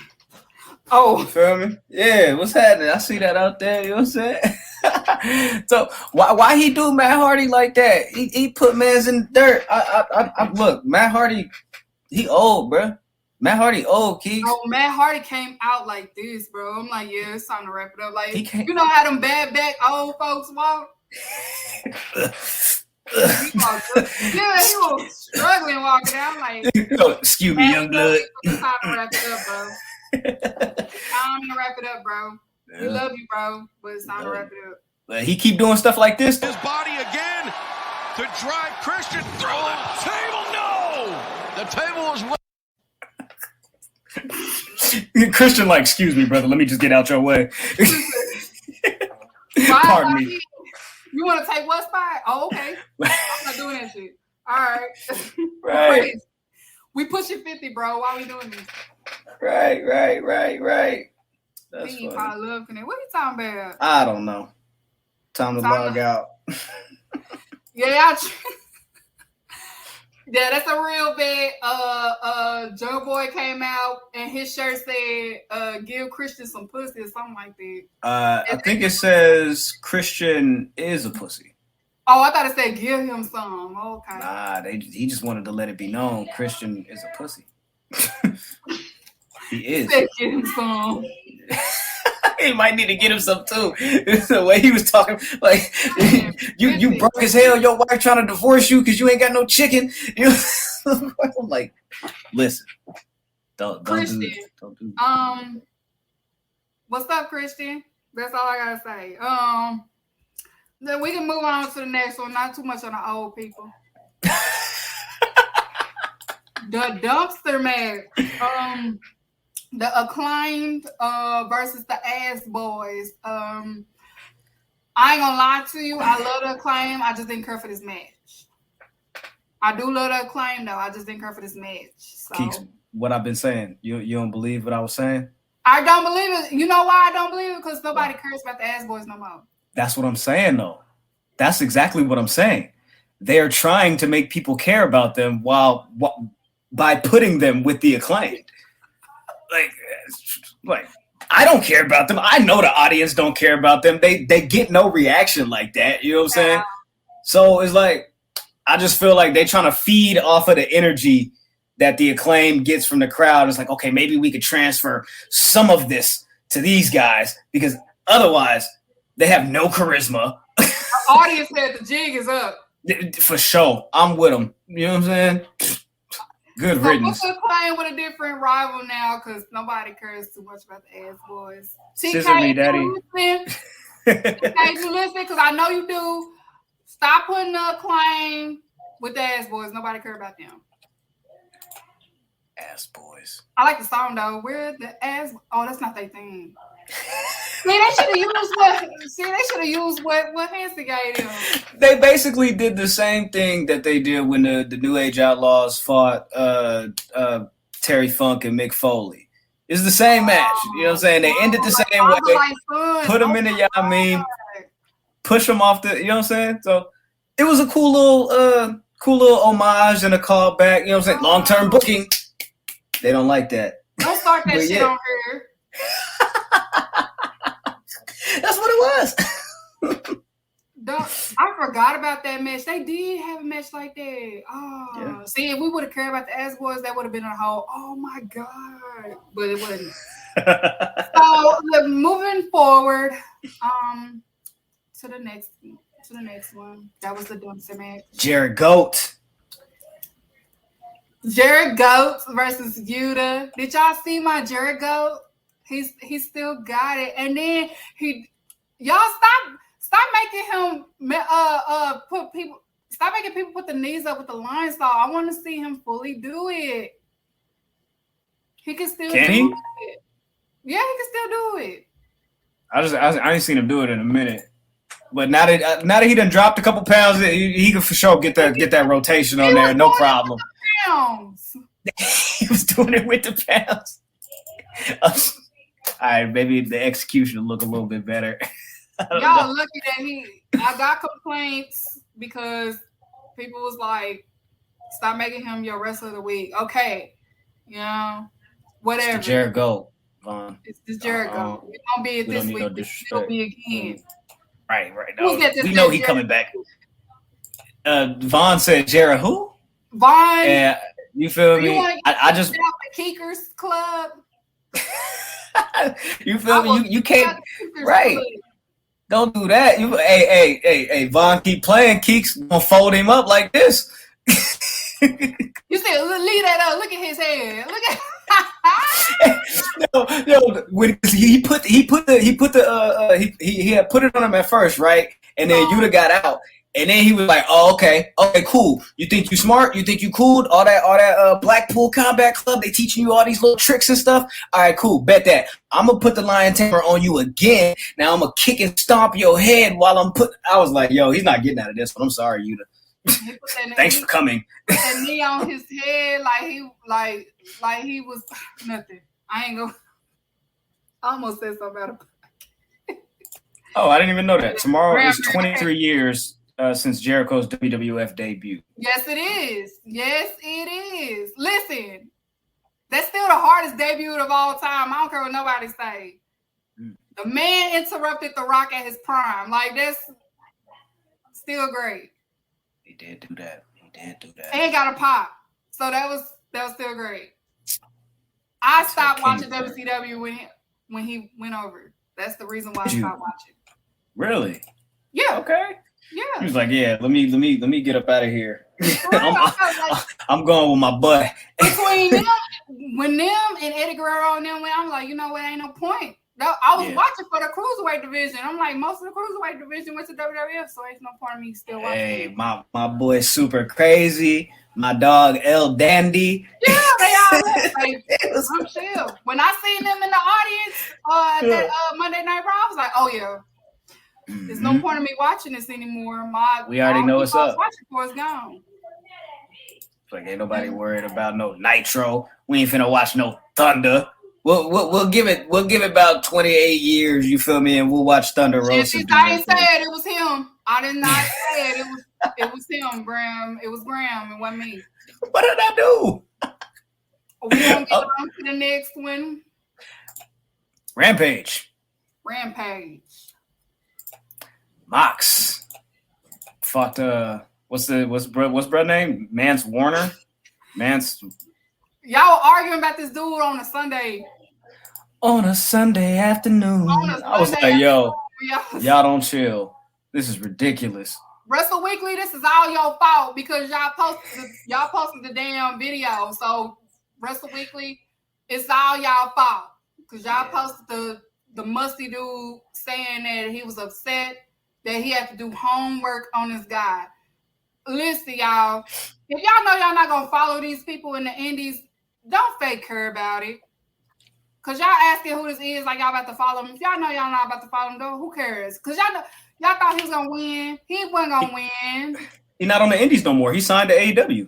Oh, you feel me? Yeah, what's happening? I see that out there. You know what I'm saying? So why he do Matt Hardy like that? He put mans in the dirt. I look, Matt Hardy, he old, bro. Matt Hardy old, Keeks. Oh, Matt Hardy came out like this, bro. I'm like, yeah, it's time to wrap it up. Like, you know how them bad back old folks walk? He was struggling walking out. Like, excuse me, young blood. It's time to wrap it up, bro. Time to wrap it up, bro. We love you, bro, but it's time to wrap it up. But he keep doing stuff like this. His body again to drive Christian through the table. No, the table was. Christian, like, excuse me, brother. Let me just get out your way. Pardon me. You want to take what spot? Oh, okay. I'm not doing that shit. All right. Right. We pushing 50, bro. Why we doing this? Right. That's funny. I love Connect. What are you talking about? I don't know. Time to log out. Yeah, yeah, that's a real bet. Joe Boy came out and his shirt said, give Christian some pussy or something like that. I think it says Christian is a pussy. Oh, I thought it said give him some. Okay. Nah, he just wanted to let it be known Christian is a pussy. He is. He said give him some. He might need to get him some too. The way he was talking, like you broke as hell. Your wife trying to divorce you because you ain't got no chicken. I'm like, listen, don't Christian, do this. Don't do this. What's up, Christian? That's all I gotta say. Then we can move on to the next one. Not too much on the old people. The dumpster match. The Acclaimed versus the Ass Boys. I ain't gonna lie to you. I love the Acclaim. I just didn't care for this match. I do love the Acclaim though. I just didn't care for this match. So. Keeks, what I've been saying. You don't believe what I was saying? I don't believe it. You know why I don't believe it? Because nobody cares about the Ass Boys no more. That's what I'm saying though. That's exactly what I'm saying. They're trying to make people care about them by putting them with the Acclaimed. Like I don't care about them. I know the audience don't care about them. They get no reaction like that. You know what I'm saying? So it's like I just feel like they're trying to feed off of the energy that the Acclaim gets from the crowd. It's like, okay, maybe we could transfer some of this to these guys because otherwise they have no charisma. The audience said the jig is up. For sure. I'm with them. You know what I'm saying? Good riddance. So we're playing with a different rival now because nobody cares too much about the Ass Boys. Scissor me, daddy. TK, you listen? Because I know you do. Stop putting the Acclaim with the Ass Boys. Nobody cares about them. Ass Boys. I like the song though. Where the ass? Oh, that's not their thing. See, they should have used what. See, they should have used what Hanson gave them. They basically did the same thing that they did when the New Age Outlaws fought Terry Funk and Mick Foley. It's the same match. You know what I'm saying? They ended the same way. Put them in the Yameen, push them off the. You know what I'm saying? So it was a cool little homage and a callback. You know what I'm saying? Long term booking. They don't like that. Don't start that shit on here. That's what it was. I forgot about that match. They did have a match like that. Oh, yeah. See, if we would have cared about the Ass Boys, that would have been a whole. Oh my god! But it wasn't. So moving forward, to the next one. That was the dumpster match. Jared Goat versus Yuta. Did y'all see my Jared Goat? He still got it, and then y'all stop making him stop making people put the knees up with the line saw. I want to see him fully do it. He can still do it. Yeah, he can still do it. I ain't seen him do it in a minute, but now that he done dropped a couple pounds, he can for sure get that rotation on there, no problem. He was doing it with the pounds. All right, maybe the execution will look a little bit better. Y'all lucky that I got complaints because people was like, stop making him your wrestler of the week. Okay. You know, whatever. It's the Jared Goat, Vaughn. It's the Jared Goat. It won't be it this week. It'll be again. Right. No, we know he coming back. Vaughn said Jared who? Vaughn. Yeah, you feel me? I just get out the Keeks Club. You feel me? You can't. Right. Don't do that. Hey, Vaughn, keep playing. Keeks gonna fold him up like this. You said leave that up. Look at his head. Look at. No. When he had put it on him at first, right? And then Yuta got out. And then he was like, "Oh, okay, cool. You think you smart? You think you cool? All that Blackpool Combat Club, they teaching you all these little tricks and stuff. All right, cool. Bet that. I'm gonna put the lion tamer on you again. Now I'm gonna kick and stomp your head while I'm put." I was like, "Yo, he's not getting out of this one. I'm sorry, Yuta. Thanks for coming." Put that knee on his head like he was nothing. I ain't gonna. I almost said something about it. Oh, I didn't even know that. Tomorrow is 23 years. Since Jericho's WWF debut. Yes, it is. Listen, that's still the hardest debut of all time. I don't care what nobody say. The man interrupted The Rock at his prime. Like, that's still great. He did do that. And got a pop. So that was still great. I stopped watching WCW when he went over. That's the reason why I stopped watching. Really? Yeah. Okay. Yeah. He was like, "Yeah, let me get up out of here. I'm going with my butt." Between them, when them and Eddie Guerrero and them went, I'm like, you know what? Ain't no point. I was watching for the cruiserweight division. I'm like, most of the cruiserweight division went to WWF, so ain't no point of me still watching. Hey, my boy, Super Crazy. My dog, El Dandy. Yeah, they all like, I'm chill. When I seen them in the audience that Monday Night Raw, I was like, oh yeah. There's no point in me watching this anymore. We already know what's up. Watching for is gone. Like ain't nobody worried about no Nitro. We ain't finna watch no Thunder. We'll give it about 28 years. You feel me? And we'll watch Thunder Rosa. I ain't said it was him. I did not say it. It was him, Graham. It was Graham. It wasn't me. What did I do? We gonna get on to the next one. Rampage. Mox fought what's brother name? Mance Warner. Y'all arguing about this dude on a Sunday. On a Sunday afternoon. I was like, yo, y'all don't chill. This is ridiculous. Wrestle Weekly, this is all your fault because y'all posted the damn video. So Wrestle Weekly, it's all y'all fault because y'all posted the musty dude saying that he was upset that he had to do homework on this guy. Listen, y'all, if y'all know y'all not gonna follow these people in the indies, don't fake care about it. Cause y'all asking who this is, like y'all about to follow him. If y'all know y'all not about to follow him, though, who cares? Cause y'all thought he was gonna win. He wasn't gonna win. He's not on the Indies no more. He signed to AEW.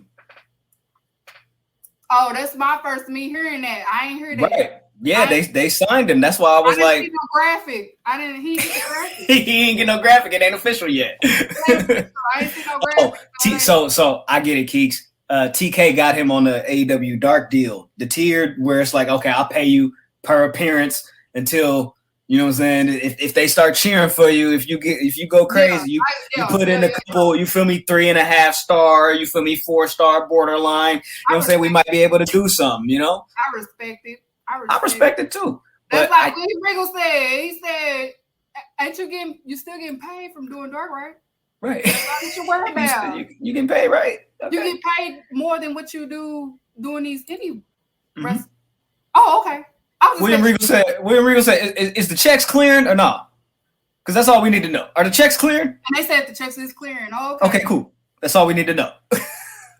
Oh, that's my first me hearing that. I ain't heard that. Right. Yeah, they signed him. That's why I was I didn't like, see no graphic. He didn't get the graphic. he ain't get no graphic. It ain't official yet. I ain't see no graphic. So I get it, Keeks. TK got him on the AEW Dark deal, the tiered where it's like, okay, I'll pay you per appearance until, you know what I'm saying, if they start cheering for you, if you go crazy, you put in a couple, you feel me, 3.5 star, you feel me, 4-star borderline, you know what I'm saying, we might be able to do something, you know. I respect it. I respect it too. That's like Lee Regal said. He said, ain't you still getting paid from doing Dark, right? Right. That's what you worry about. You get paid, right? Okay. You get paid more than what you do doing these indie wrestling. Mm-hmm. Oh, okay. William Regal said, is the checks clearing or not? Because that's all we need to know. Are the checks clearing? And they said the checks is clearing. Oh, okay, cool. That's all we need to know.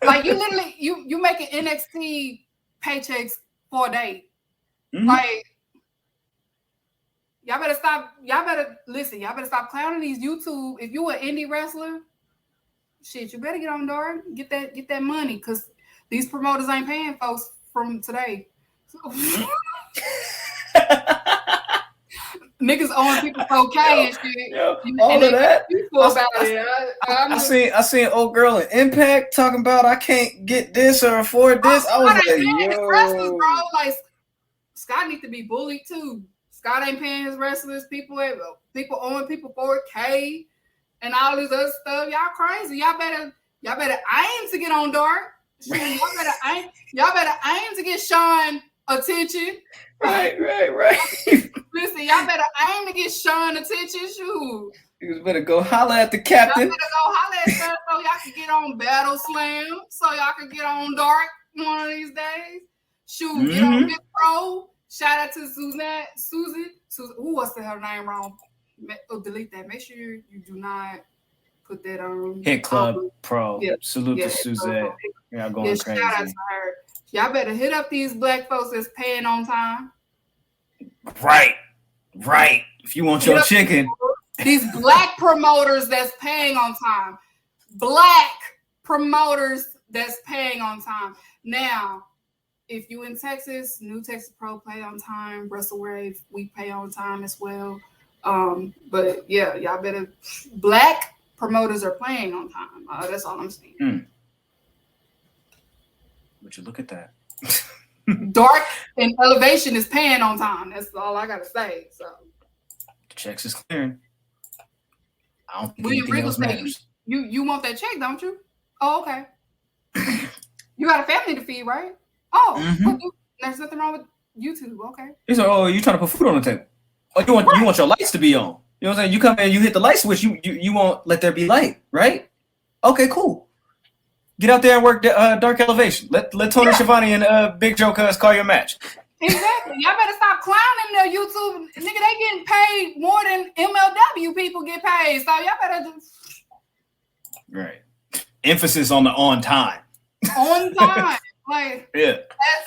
Like you literally you making NXT paychecks for a day. Mm-hmm. Like y'all better stop clowning these YouTube. If you an indie wrestler, shit, you better get on Dark, get that money, because these promoters ain't paying folks from today. Niggas owing people okay and shit. All of that. I seen old girl in Impact talking about I can't get this or afford this. I was like, yo, wrestlers, bro. Like Scott needs to be bullied too. Scott ain't paying his wrestlers. People owing people 4K and all this other stuff. Y'all crazy. Y'all better aim to get on Dark. Y'all better aim to get Sean attention. Right. Listen, y'all better aim to get Sean attention. Shoot. You better go holler at the captain. Y'all better go holler at them so y'all can get on Battle Slam. So y'all can get on Dark one of these days. Shoot, get on Big Pro. Shout out to Susan. Who was her name wrong? Delete that. Make sure you do not put that on. Hit Club Pro. Yeah. Salute to Suzette. Y'all going crazy. Shout out to her. Y'all better hit up these black folks that's paying on time. Right. If you want your chicken. These black promoters that's paying on time. Black promoters that's paying on time. Now, if you in Texas, New Texas Pro pay on time. WrestleWave, we pay on time as well. But yeah, y'all better. Black promoters are playing on time. That's all I'm saying. Would you look at that? Dark and Elevation is paying on time. That's all I gotta say. So the checks is clearing. I don't think William Regal said you want that check, don't you? Oh, okay. You got a family to feed, right? Oh, there's nothing wrong with YouTube. Okay. He's like, oh, you trying to put food on the table? Oh, you want your lights to be on? You know what I'm saying? You come in, you hit the light switch. You won't let there be light, right? Okay, cool. Get out there and work Dark Elevation. Let Tony Schiavone and Big Joe Cuz call your match. Exactly. Y'all better stop clowning their YouTube. Nigga, they getting paid more than MLW people get paid. So y'all better just... Right. Emphasis on the on time. On time. Like, yeah.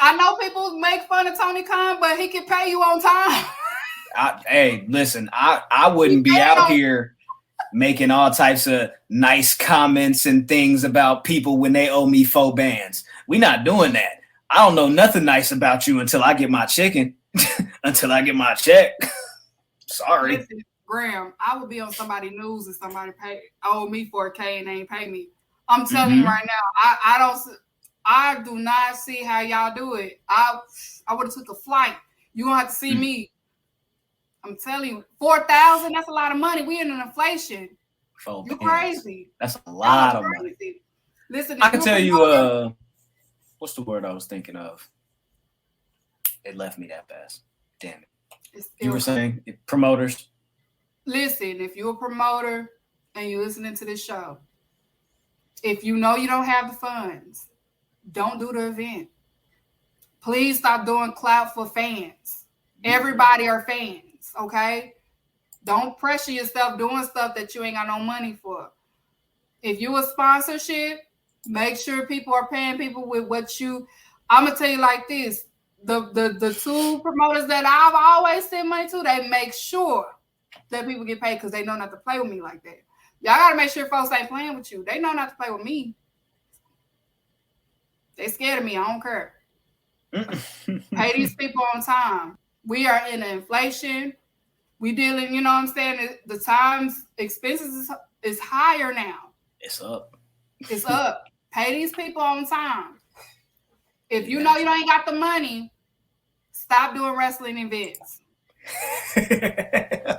I know people make fun of Tony Khan, but he can pay you on time. Hey, listen, I wouldn't be out here making all types of nice comments and things about people when they owe me 4 bands. We not doing that. I don't know nothing nice about you until I get my chicken, until I get my check. Sorry. Listen, Graham, I would be on somebody's news if somebody owe me 4K and they ain't pay me. I'm telling you right now, I do not see how y'all do it. I would have took a flight. You gonna have to see me. I'm telling you, 4,000, that's a lot of money. We in an inflation. You crazy. That's a lot of money. Listen, I can tell you, what's the word I was thinking of? It left me that fast. Damn it. You were saying promoters? Listen, if you're a promoter and you're listening to this show, if you know you don't have the funds, don't do the event. Please stop doing clout for fans. Everybody are fans. Okay, don't pressure yourself doing stuff that you ain't got no money for. If you a sponsorship, make sure people are paying people with what you. I'm gonna tell you like this: the two promoters that I've always sent money to, they make sure that people get paid because they know not to play with me like that. Y'all gotta make sure folks ain't playing with you. They know not to play with me. They scared of me. I don't care. Pay these people on time. We are in inflation. We dealing, you know what I'm saying? The times expenses is higher now. It's up. It's up. Pay these people on time. If you know you ain't got the money, stop doing wrestling events.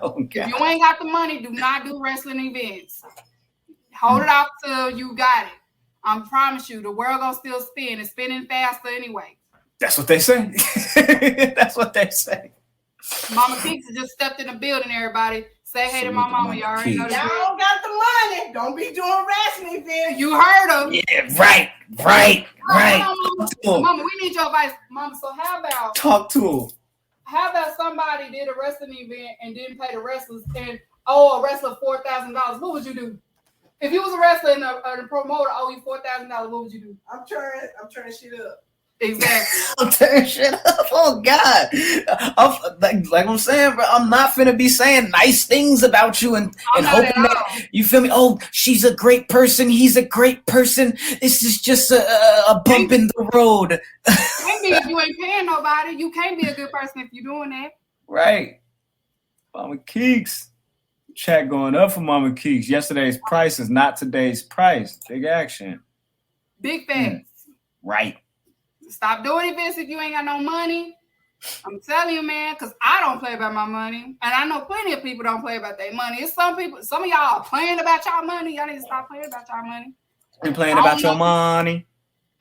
Oh, if you ain't got the money, do not do wrestling events. Hold it off till you got it. I promise you, the world gonna still spin. It's spinning faster anyway. That's what they say. That's what they say. Mama Keeks just stepped in the building, everybody. Say hey to my mama. You already know that. Y'all got the money. Don't be doing wrestling events. You heard them. Yeah, right. Mama, we need your advice. Mama, so how about talk to him? How about somebody did a wrestling event and didn't pay the wrestlers and owe a wrestler $4,000? What would you do? If you was a wrestler and a promoter owe you $4,000, what would you do? I'm turning shit up. Exactly. I'm tearing shit up. Oh God! Like I'm saying, bro, I'm not finna be saying nice things about you and hoping that you feel me. Oh, she's a great person. He's a great person. This is just a bump in the road. Can't be if you ain't paying nobody. You can't be a good person if you're doing that. Right. Mama Keeks. Chat going up for Mama Keeks. Yesterday's price is not today's price. Big action. Big facts. Right. Stop doing events if you ain't got no money. I'm telling you, man, because I don't play about my money. And I know plenty of people don't play about their money. It's some people, some of y'all are playing about y'all money. Y'all need to stop playing about y'all money. You playing about your money.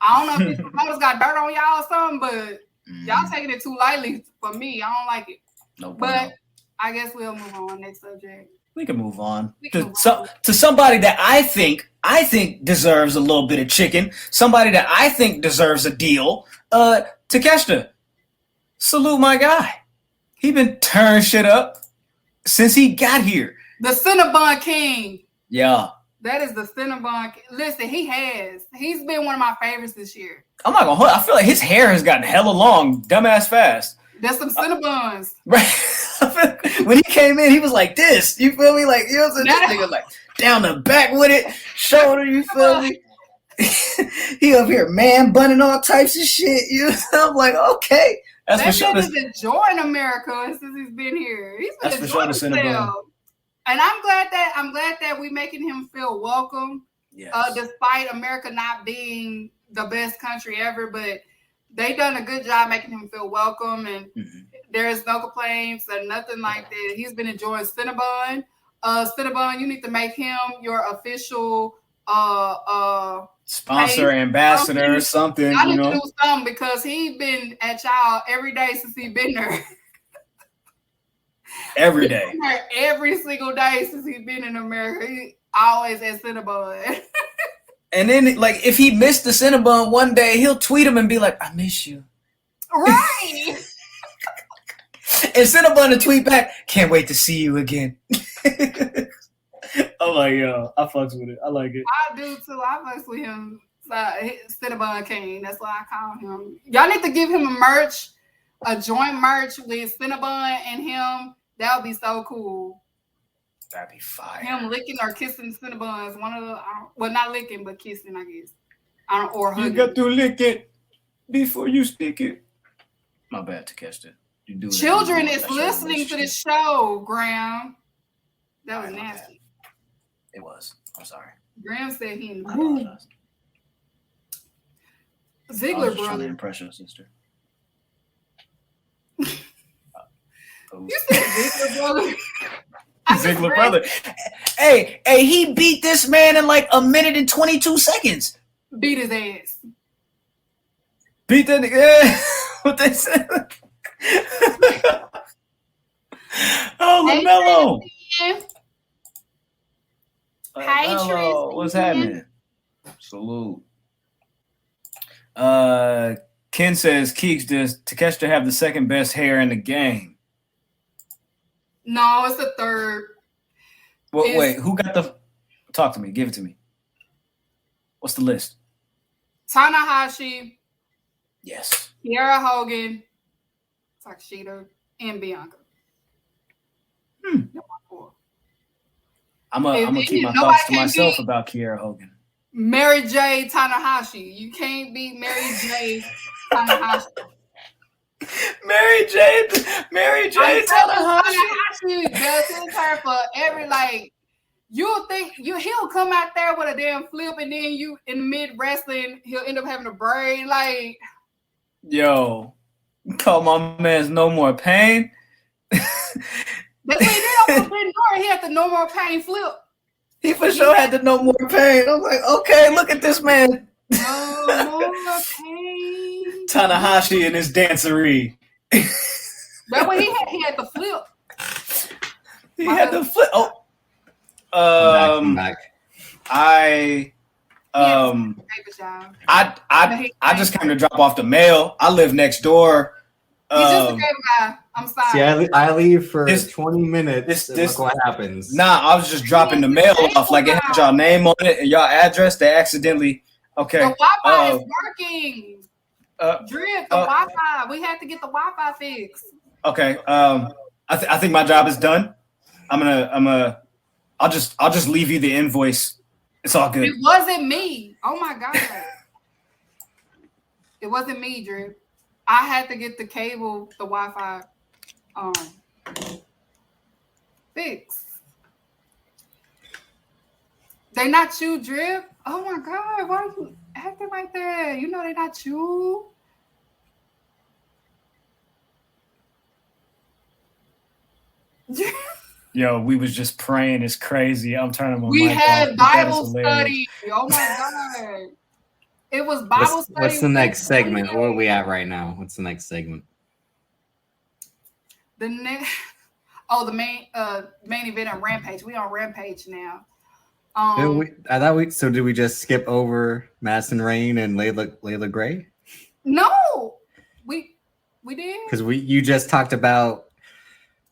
I don't know if these promoters got dirt on y'all or something, but y'all taking it too lightly for me. I don't like it. No, but I guess we'll move on. Next subject. We can move on. To somebody that I think deserves a little bit of chicken. Somebody that I think deserves a deal. Takeshita. Salute my guy. He been tearing shit up since he got here. The Cinnabon King. Yeah. That is the Cinnabon King. Listen, he's been one of my favorites this year. I'm not gonna hold. I feel like his hair has gotten hella long, dumbass fast. There's some Cinnabons. Right. When he came in, he was like this. You feel me? Like, you know what I'm saying? This nigga like down the back with it, shoulder, you feel me? He up here man bunning all types of shit. You know? I'm like, okay. That's for sure. He's enjoying America since he's been here. He's been enjoying himself. And I'm glad that we're making him feel welcome. Yes. Despite America not being the best country ever, but they done a good job making him feel welcome, and there's no complaints and nothing like that. He's been enjoying Cinnabon. Cinnabon, you need to make him your official sponsor, ambassador, something. I need to do something because he's been at y'all every day since he's been there. Every day. Every single day since he's been in America. He always at Cinnabon. And then, like, if he missed the Cinnabon one day, he'll tweet him and be like, I miss you. Right. And Cinnabon to tweet back, can't wait to see you again. I'm like, yo, I fucks with it. I like it. I do, too. I fucks with him. Cinnabon King. That's what I call him. Y'all need to give him a joint merch with Cinnabon and him. That would be so cool. That'd be fire. Him licking or kissing Cinnabons. One of the, well, not licking, but kissing, I guess. Or hugging. You got to lick it before you stick it. My bad, Takeshita. You do it. Children is listening to this show, Graham. That was nasty. It was. I'm sorry. Graham said he in the apologize. Ziggler trying to brother. impress your sister. You said Ziggler brother. Ziggler brother. Hey, he beat this man in like a minute and 22 seconds. Beat his ass. Beat that nigga. What they said. Oh, LaMelo. LaMelo, what's happening? Salute. Ken says, Keeks, does Takeshita have the second best hair in the game? No, it's the third. Well, wait, who got the... Talk to me. Give it to me. What's the list? Tanahashi. Yes. Kiera Hogan. Takeshita, and Bianca. Hmm. Number 4. I'm gonna keep my Nobody thoughts to can myself beat about Kiera Hogan. Mary J. Tanahashi. You can't beat Mary J. Tanahashi. Mary J. Tanahashi. Tanahashi does his hair for every you'll think he'll come out there with a damn flip, and then you in the mid wrestling he'll end up having a braid. Like, yo, call my man's No More Pain. that's what he did on Forbidden Door. He had the No More Pain flip. He for sure had the No More Pain. I was like, okay, look at this man. No more pain. Tanahashi and his dancery. That's what he had. He had the flip. He had the flip. Oh. I'm back. I just came to drop off the mail. I live next door. He's just a great guy. I'm sorry. See, I leave for 20 minutes. Look what happens. Nah, I was just dropping the mail off. Like, it had y'all name on it and y'all address. They accidentally. Okay. The Wi-Fi is working. Drip, the Wi-Fi. We have to get the Wi-Fi fixed. Okay. I think my job is done. I'll just leave you the invoice. It's all good. It wasn't me. Oh my God. It wasn't me, Drip. I had to get the cable, the Wi-Fi fixed. They not you, Drip. Oh my God, why are you acting like that? You know they not you. Yo, we was just praying. It's crazy. I'm turning my We mic had off. Bible study. Oh my God. It was Bible study. What's the next segment? Where are we at right now? What's the next segment? The main event on Rampage. We on Rampage now. Did we just skip over Madison Rain and Layla Gray? No, we did. Because you just talked about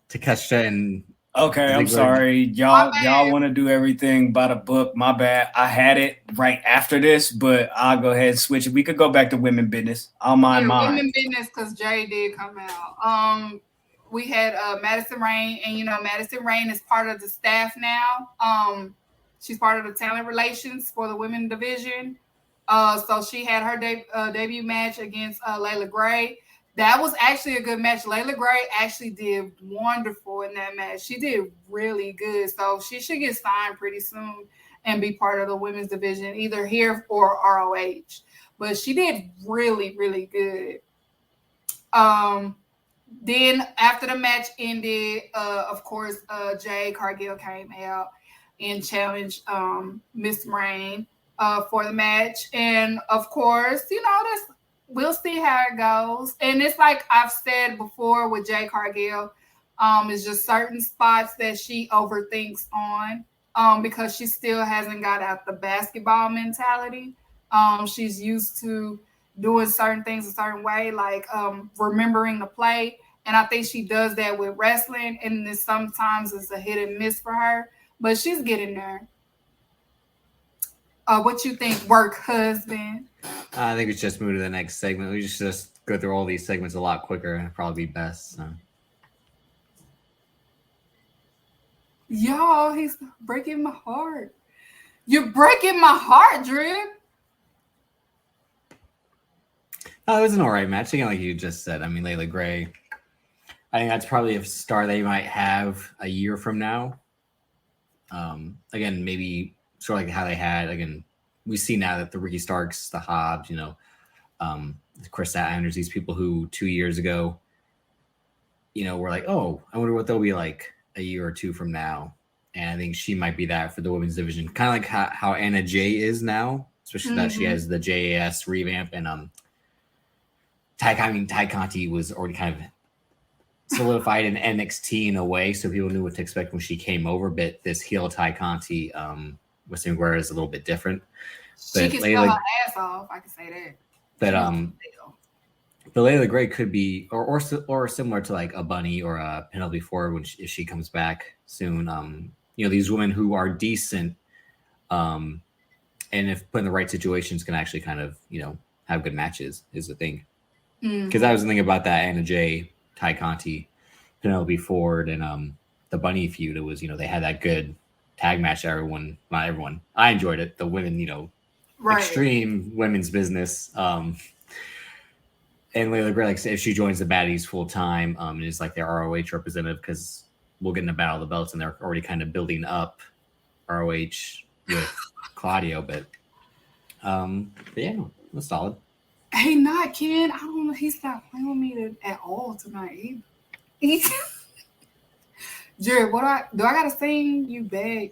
Takeshita and. Okay, I'm sorry. Y'all want to do everything by the book. My bad. I had it right after this, but I'll go ahead and switch it. We could go back to women business. I'll mind mine. Women business, because Jay did come out. We had Madison Rain, and Madison Rain is part of the staff now. She's part of the talent relations for the women division. So she had her debut match against Layla Gray. That was actually a good match. Layla Gray actually did wonderful in that match. She did really good. So she should get signed pretty soon and be part of the women's division, either here or ROH. But she did really, really good. Then after the match ended, of course, Jade Cargill came out and challenged Miss Rain for the match. And of course, we'll see how it goes. And it's like I've said before with Jade Cargill, it's just certain spots that she overthinks on because she still hasn't got out the basketball mentality. She's used to doing certain things a certain way, like remembering the play. And I think she does that with wrestling, and then sometimes it's a hit and miss for her. But she's getting there. What you think, work husband? I think we should just move to the next segment. We just go through all these segments a lot quicker, and it'd probably be best. So. Y'all, he's breaking my heart. You're breaking my heart, Drip. Oh, it was an all right match. Again, like you just said. I mean, Layla Gray. I think that's probably a star they might have a year from now. Again, maybe sort of like how they had. Again, we see now that the Ricky Starks, the Hobbs, the Chris Statlanders, these people who 2 years ago, were like, oh, I wonder what they'll be like a year or two from now. And I think she might be that for the women's division, kind of like how Anna Jay is now, especially that she has the JAS revamp, and Ty Conti was already kind of solidified in NXT in a way, so people knew what to expect when she came over. But this heel Ty Conti, Western Guerrero is a little bit different. She can sell her ass off. I can say that. But Layla Gray could be, or similar to like a Bunny or a Penelope Ford if she comes back soon. These women who are decent, and if put in the right situations, can actually kind of have good matches is the thing. Because I was thinking about that Anna Jay Ty Conti, Penelope Ford, and the Bunny feud. It was, they had that good tag match. Not everyone. I enjoyed it. The women, Right. extreme women's business. And Layla Gray, like, if she joins the Baddies full time, and is like their ROH representative, because we'll get in a battle of the belts, and they're already kind of building up ROH with Claudio, but yeah, that's solid. Hey, not Ken. I don't know. He's not playing with me at all tonight. Jared, I gotta sing you back?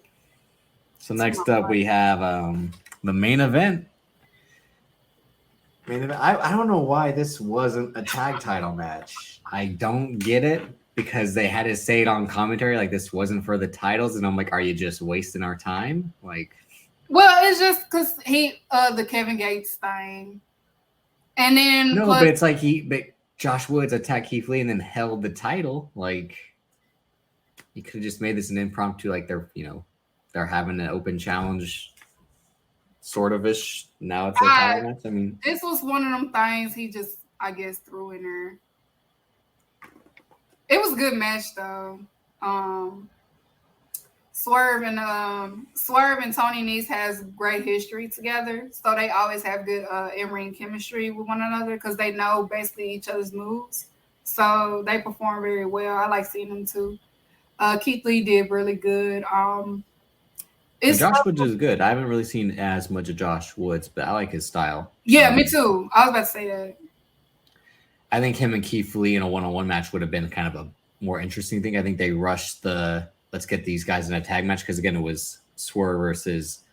So next up we have the main event. I don't know why this wasn't a tag title match. I don't get it, because they had to say it on commentary like this wasn't for the titles, and I'm like, are you just wasting our time? Like, well, it's just because the Kevin Gates thing, and then but it's like but Josh Woods attacked Keith Lee and then held the title. Like, you could have just made this an impromptu, like they're having an open challenge, sort of ish. Now it's a title match. I mean, this was one of them things he just, I guess, threw in there. It was a good match though. Swerve and Tony Nese has great history together, so they always have good in-ring chemistry with one another because they know basically each other's moves. So they perform very well. I like seeing them too. Keith Lee did really good. Josh Woods is good. I haven't really seen as much of Josh Woods, but I like his style. Yeah, me too. I was about to say that. I think him and Keith Lee in a one-on-one match would have been kind of a more interesting thing. I think they rushed let's get these guys in a tag match, because again, it was Swerve versus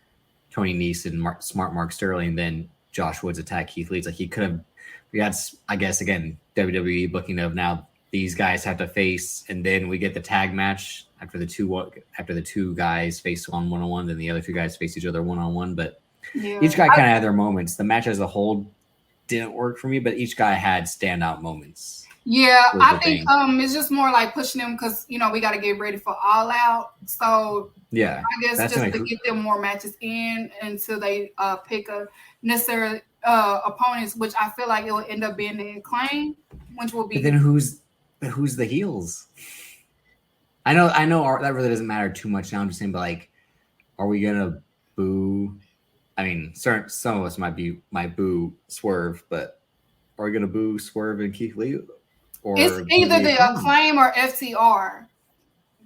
Tony Nese and Smart Mark Sterling, and then Josh Woods attacked Keith Lee. It's like he could have. We had, I guess, again, WWE booking of now these guys have to face, and then we get the tag match after the two guys face one-on-one, then the other two guys face each other one-on-one. But each guy kind of had their moments. The match as a whole didn't work for me, but each guy had standout moments. Yeah, I think it's just more like pushing them because we got to get ready for All Out. So yeah, I guess just to get them more matches in until they pick a necessary opponents, which I feel like it will end up being the Acclaim, which will be. But then who's the heels? I know that really doesn't matter too much now. I'm just saying, but like, are we gonna boo? I mean, some of us might boo Swerve, but are we gonna boo Swerve and Keith Lee? Or it's either the Acclaim or FTR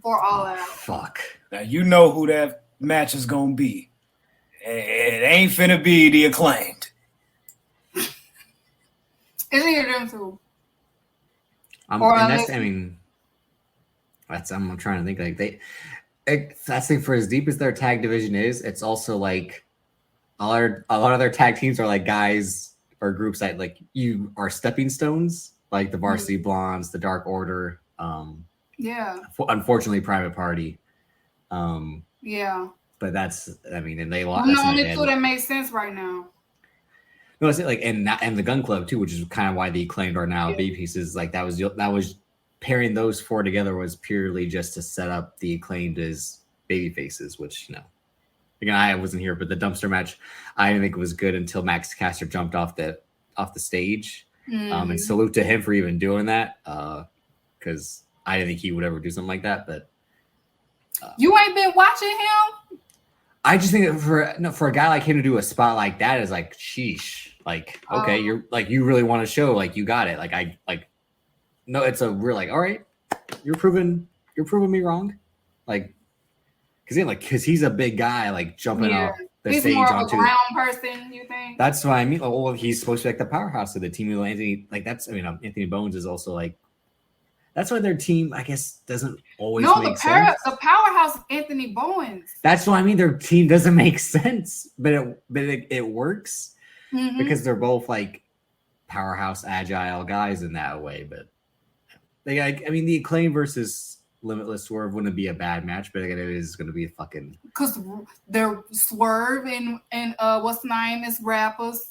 for All Out. Fuck. Now you know who that match is gonna be. It ain't finna be the Acclaimed. It's either them two. I'm trying to think, like that's the thing, for as deep as their tag division is, it's also like a lot of their tag teams are like guys or groups that like you are stepping stones, like the Varsity Blondes, the Dark Order, unfortunately Private Party. But and they lost. The only two that make sense right now. No, it's like and the Gun Club too, which is kind of why the Acclaimed are now baby pieces. Like that was pairing those four together was purely just to set up the Acclaimed as baby faces, which again, I wasn't here, but the dumpster match I didn't think it was good until Max Caster jumped off the stage. And salute to him for even doing that, because I didn't think he would ever do something like that. But you ain't been watching him. I just think that for a guy like him to do a spot like that is like, sheesh. Like, okay, you're like, you really want to show like you got it. No, it's a real like, all right, you're proving me wrong. Like, because he's a big guy, like jumping off the he's stage more onto of a ground person, you think? That's what I mean. Well, he's supposed to be like the powerhouse of the team. Anthony, Anthony Bones is also like, that's why their team, I guess, doesn't always make sense. The powerhouse of Anthony Bowens. That's what I mean. Their team doesn't make sense, but it works because they're both like powerhouse, agile guys in that way. But the Acclaim versus Limitless Swerve wouldn't be a bad match, but again, it is going to be a fucking, because they're Swerve and what's the name is rappers,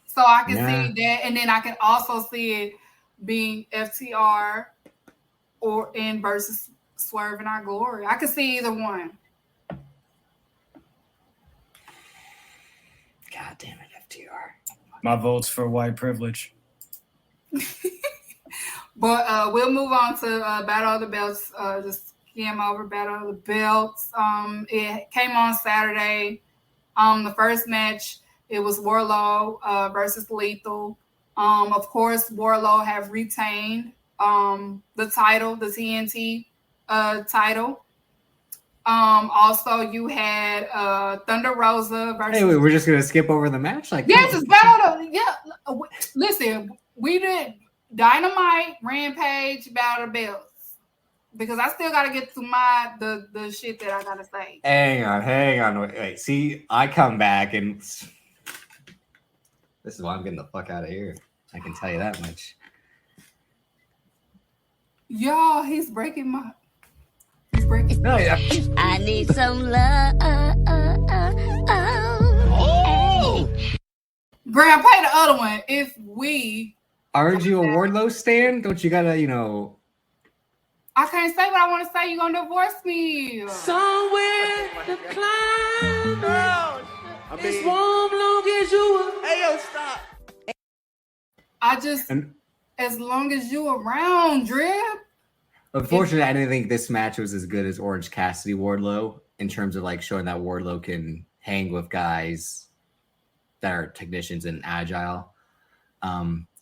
so I can see that, and then I can also see it being FTR versus Swerve and Our Glory. I can see either one. God damn it, FTR. My vote's for white privilege. But we'll move on to Battle of the Belts. Just skim over Battle of the Belts. It came on Saturday. The first match, it was Wardlow versus Lethal. Of course, Wardlow have retained the title, the TNT title. Also, you had Thunder Rosa versus. Hey, wait, we're just gonna skip over the match, like yes, it's Battle of listen, we did Dynamite, Rampage, Battle of the Belts because I still gotta get to the shit that I gotta say. Hang on, wait. See, I come back and this is why I'm getting the fuck out of here. I can tell you that much. Y'all, he's breaking my. He's breaking. No, yeah. I need some love. Oh! Graham, play the other one. If we. Aren't you a Wardlow stan? Don't you gotta, I can't say what I want to say. You're going to divorce me. Somewhere to climb. Girl, It's warm long as you hey, yo, stop. As long as you around, Drip. Unfortunately, I didn't think this match was as good as Orange Cassidy Wardlow in terms of like showing that Wardlow can hang with guys that are technicians and agile.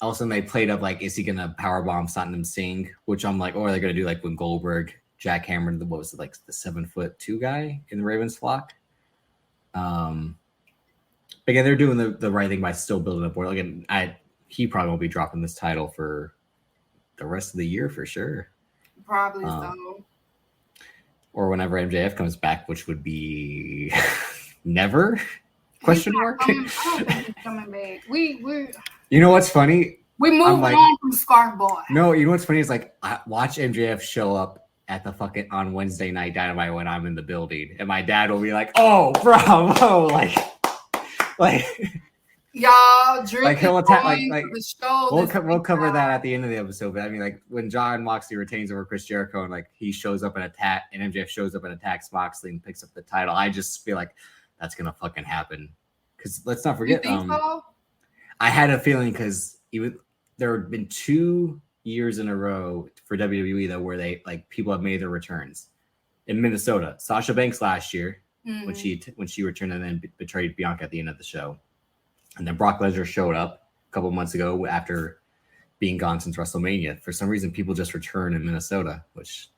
Also, they played up like, is he gonna powerbomb Satnam Singh? Which I'm like, or are they gonna do like when Goldberg jackhammered the 7'2" guy in the Ravens flock? Again, they're doing the right thing by still building up Wardlow. Again, he probably won't be dropping this title for the rest of the year for sure. Probably so. Or whenever MJF comes back, which would be never? Question mark? I don't think he's coming back. We You know what's funny? we moved on from Scarf Boy. No, you know what's funny is like I watch MJF show up at the fucking on Wednesday night Dynamite when I'm in the building, and my dad will be like, "Oh, bravo!" like Y'all, Drip like he'll is attack going like to the show. we'll cover that at the end of the episode. But I mean, like when John Moxley retains over Chris Jericho and like he shows up and attack, and MJF shows up and attacks Moxley and picks up the title, I just feel like that's gonna fucking happen. Because let's not forget, You think so? I had a feeling because even there have been 2 years in a row for WWE though where they like people have made their returns in Minnesota. Sasha Banks last year when she returned and then betrayed Bianca at the end of the show, and then Brock Lesnar showed up a couple months ago after being gone since WrestleMania. For some reason, people just return in Minnesota, which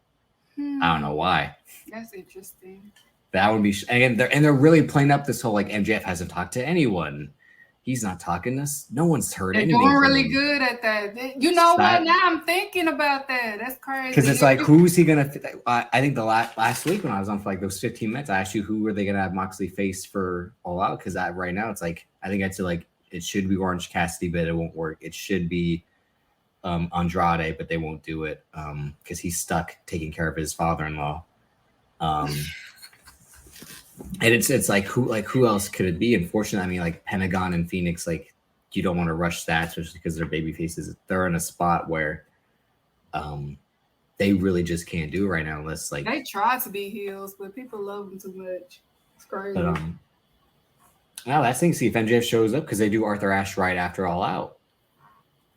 I don't know why. That's interesting. That would be, and they're really playing up this whole like MJF hasn't talked to anyone. He's not talking to us. No one's heard They're anything. doing from really him. good at that. You know what? Now I'm thinking about that. That's crazy. Because it's like, who's he gonna? I think the last week when I was on for like those 15 minutes, I asked you who were they gonna have Moxley face for All Out? Because right now it's like I think I'd say like it should be Orange Cassidy, but it won't work. It should be Andrade, but they won't do it because he's stuck taking care of his father-in-law. And it's like who else could it be? Unfortunately, I mean like Pentagon and Phoenix, like you don't want to rush that, especially because they're baby faces. They're in a spot where they really just can't do it right now unless like they try to be heels, but people love them too much. It's crazy. But now that's thing. See if MJF shows up because they do Arthur Ashe right after All Out.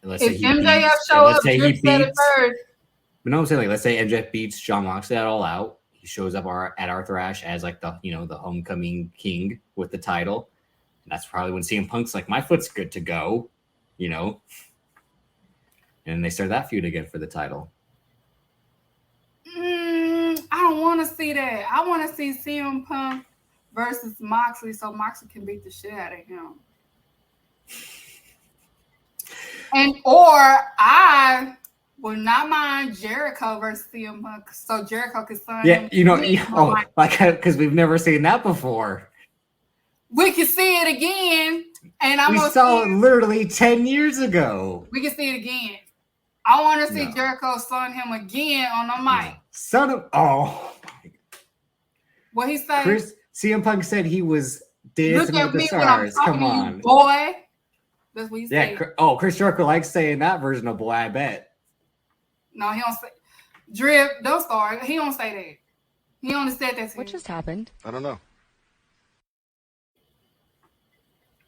And let's if say MJF show up, say he Drip said it beats. first. But no, I'm saying like let's say MJF beats John Moxley at All Out. He shows up at Arthur Ashe as like the the homecoming king with the title. And that's probably when CM Punk's like, my foot's good to go, And they start that feud again for the title. I don't want to see that. I want to see CM Punk versus Moxley so Moxley can beat the shit out of him. Or I would not mind Jericho versus CM Punk so Jericho can sign him. Because we've never seen that before. We can see it again, and We saw it literally 10 years ago. We can see it again. I want to see Jericho sign him again on the mic. Son of What he said? CM Punk said he was dancing with the stars. Come on, you, boy. That's what he said. Chris Jericho likes saying that version of boy. I bet. No, he don't say. Drip, don't start. He don't say that. He only said that to What just happened? I don't know.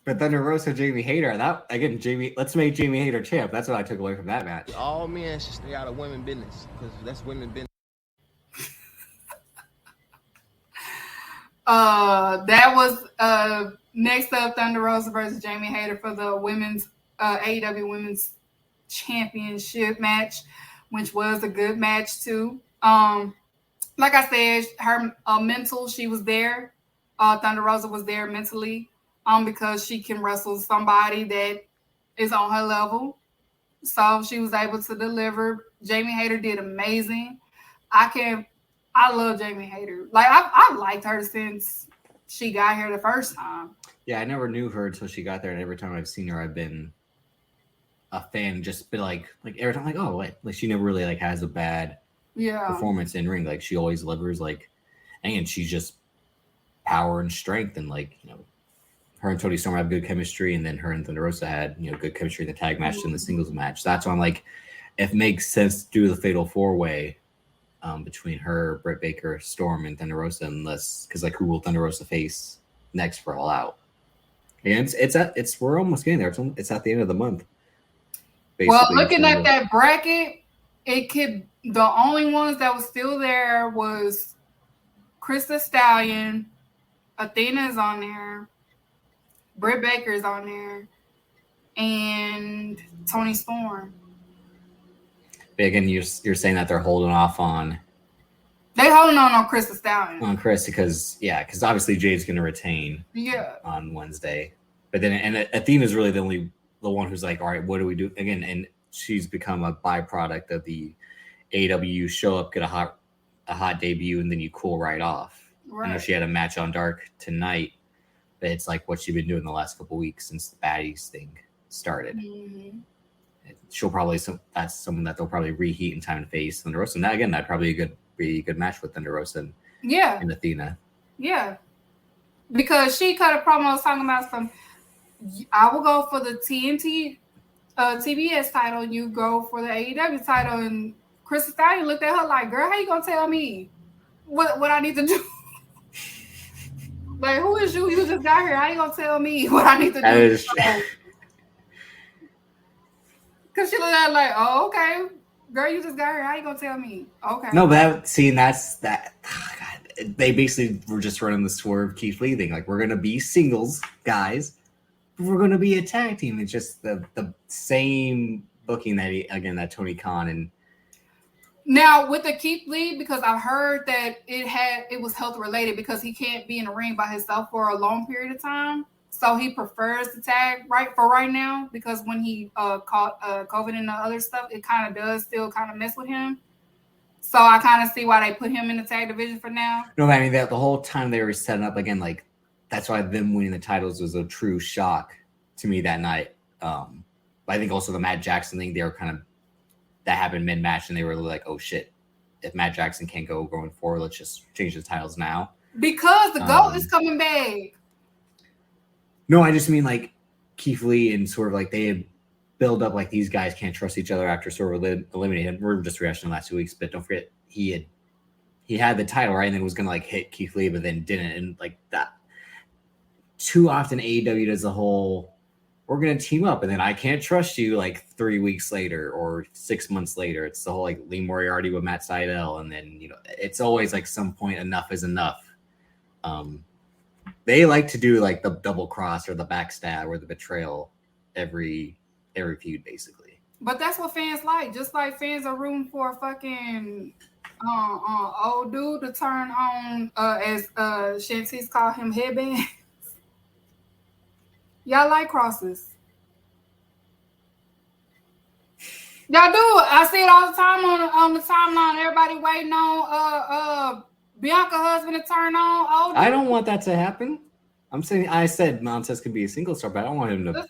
But Thunder Rosa, Jamie Hayter, that again, let's make Jamie Hayter champ. That's what I took away from that match. All men should stay out of women business because that's women business. That was next up Thunder Rosa versus Jamie Hayter for the women's AEW Women's Championship match, which was a good match too. Like I said, her mental, she was there. Thunder Rosa was there mentally, because she can wrestle somebody that is on her level. So she was able to deliver. Jamie Hayter did amazing. I love Jamie Hayter. Like I've liked her since she got here the first time. Yeah, I never knew her until she got there, and every time I've seen her, I've been a fan. Just been like every time, like, oh, wait, like she never really like has a bad performance in ring. Like she always delivers. Like, and she's just power and strength, and like, you know, her and Toni Storm have good chemistry, and then her and Thunder Rosa had, you know, good chemistry in the tag match and the singles match. So that's why I'm like, it makes sense to do the fatal 4-way between her, Britt Baker, Storm, and Thunder Rosa, unless because like who will Thunder Rosa face next for All Out? And we're almost getting there. It's at the end of the month. Well, looking at that bracket, the only ones that was still there was Krista Stallion, Athena's on there, Britt Baker's on there, and Toni Storm. But again, you're saying that they're holding off on. They holding on Krista Stallion. On Chris because obviously Jade's going to retain. Yeah. On Wednesday, but then and Athena's really the one who's like, all right, what do we do again? And she's become a byproduct of the AEW show up, get a hot debut, and then you cool right off. Right. I know she had a match on Dark tonight, but it's like what she's been doing the last couple of weeks since the Baddies thing started. Mm-hmm. She'll probably that's someone that they'll probably reheat in time to face Thunder Rosa. Now again, that'd probably be a good match with Thunder Rosa and Athena. Yeah, because she cut a promo talking about I will go for the TNT TBS title. You go for the AEW title, and Krista Stallion looked at her like, "Girl, how you gonna tell me what I need to do? Like, who is you? You just got here. How you gonna tell me what I need to do?" Because she looked at her like, "Oh, okay, girl, you just got here. How you gonna tell me?" Okay. No, but that's that. Oh, God, they basically were just running the Swerve Keith Lee thing. Like, we're gonna be singles guys. We're going to be a tag team. It's just the same booking that Tony Khan and now with the Keith Lee, because I've heard that it was health related because he can't be in the ring by himself for a long period of time. So he prefers the tag right now because when he caught COVID and the other stuff, it kind of does still kind of mess with him. So I kind of see why they put him in the tag division for now. No, I mean that the whole time they were setting up again, like. That's why them winning the titles was a true shock to me that night. But I think also the Matt Jackson thing, they were that happened mid-match, and they were like, oh, shit. If Matt Jackson can't go going forward, let's just change the titles now. Because the GOAT is coming back. No, I just mean like Keith Lee and sort of like they had built up like these guys can't trust each other after sort of eliminated him. We're just reacting the last 2 weeks, but don't forget he had the title, right? And then was going to like hit Keith Lee, but then didn't. And like that. Too often AEW does the whole, we're going to team up and then I can't trust you like 3 weeks later or 6 months later. It's the whole like Lee Moriarty with Matt Sydal. And then, you know, it's always like some point enough is enough. They like to do like the double cross or the backstab or the betrayal every feud basically. But that's what fans like. Just like fans are rooting for a fucking old dude to turn on as Shantice called him headband. Y'all like crosses. Y'all do. I see it all the time on the timeline. Everybody waiting on Bianca husband to turn on. Oh, I don't want that to happen. I said Montez could be a single star, but I don't want him to. Just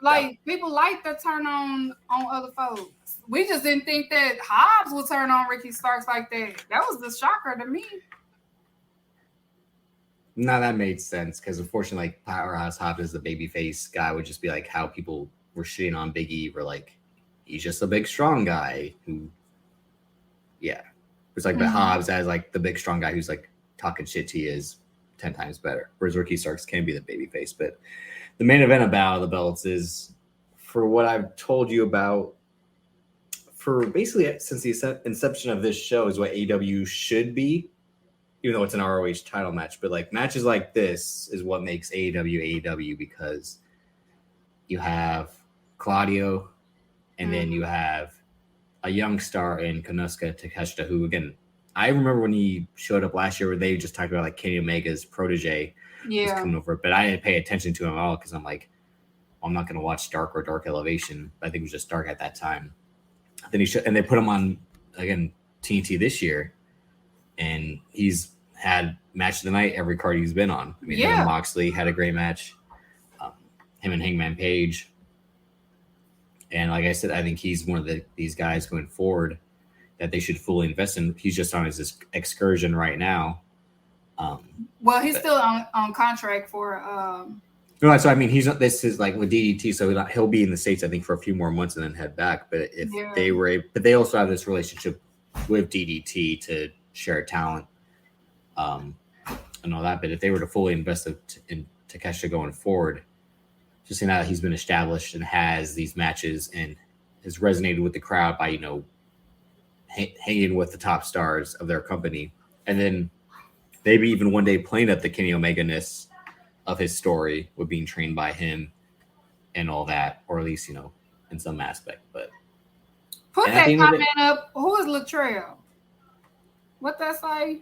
like people like to turn on other folks. We just didn't think that Hobbs would turn on Ricky Starks like that. That was the shocker to me. No, that made sense because unfortunately, like Powerhouse Hobbs as the babyface guy would just be like how people were shitting on Big E. Were like, he's just a big strong guy who, it's like the Hobbs as like the big strong guy who's like talking shit to you is 10 times better. Whereas Ricky Starks can be the babyface. But the main event of Battle of the Belts is, for what I've told you about, for basically since the inception of this show, is what AEW should be, even though it's an ROH title match. But like matches like this is what makes AEW, because you have Claudio, and then you have a young star in Konosuke Takeshita, who, again, I remember when he showed up last year where they just talked about like Kenny Omega's protege was coming over, but I didn't pay attention to him at all because I'm like, I'm not going to watch Dark or Dark Elevation. I think it was just Dark at that time. Then and they put him on, again, TNT this year, and he's had match of the night every card he's been on. I mean, him and Moxley had a great match. Him and Hangman Page. And like I said, I think he's one of these guys going forward that they should fully invest in. He's just on his excursion right now. Well, he's still on contract for. No, so I mean, this is like with DDT, so he'll be in the States, I think, for a few more months and then head back. But if they were, but they also have this relationship with DDT to share talent, and all that. But if they were to fully invest in Takeshita going forward, just seeing that he's been established and has these matches and has resonated with the crowd by, hanging with the top stars of their company, and then maybe even one day playing up the Kenny Omega-ness of his story with being trained by him and all that, or at least, in some aspect. But put that comment up. Who is Latrell? What that say?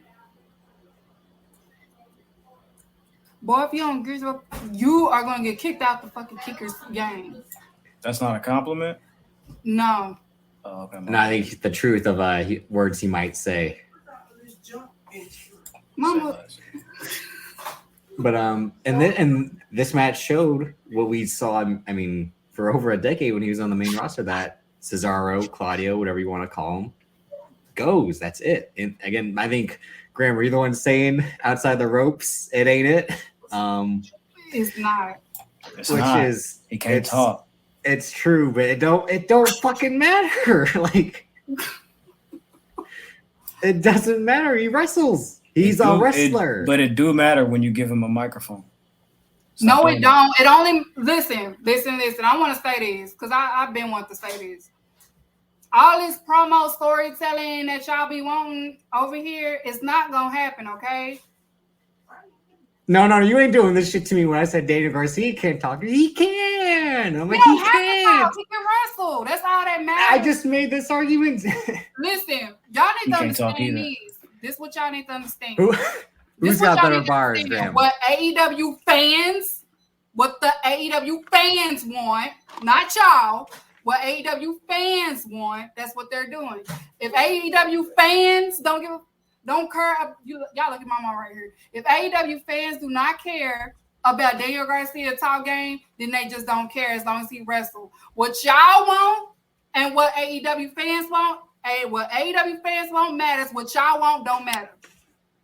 Boy, if you don't grease up, you are going to get kicked out the fucking Kickers game. That's not a compliment? No. Oh, okay. No, I think the truth of words he might say. Mama. But and this match showed what we saw. I mean, for over a decade when he was on the main roster, that Cesaro, Claudio, whatever you want to call him, goes. That's it. And again, I think Graham, were you the one saying outside the ropes, it ain't it? It's not. It's not. He can't talk. It's true, but it don't fucking matter. Like, it doesn't matter. He wrestles. He's a wrestler. But it do matter when you give him a microphone. No, it don't. It only listen. I want to say this because I've been wanting to say this. All this promo storytelling that y'all be wanting over here is not gonna happen, okay? No, you ain't doing this shit to me. When I said Daniel Garcia can't talk, he can. I'm like, he can't. He can wrestle. That's all that matters. I just made this argument. Listen, y'all need to understand these. This is what y'all need to understand. Who's got better bars, Graham? What the AEW fans want, not y'all. What AEW fans want, that's what they're doing. If AEW fans don't care, y'all look at my mom right here. If AEW fans do not care about Daniel Garcia's talk game, then they just don't care as long as he wrestles. What y'all want and what AEW fans want, what AEW fans want matters. What y'all want don't matter.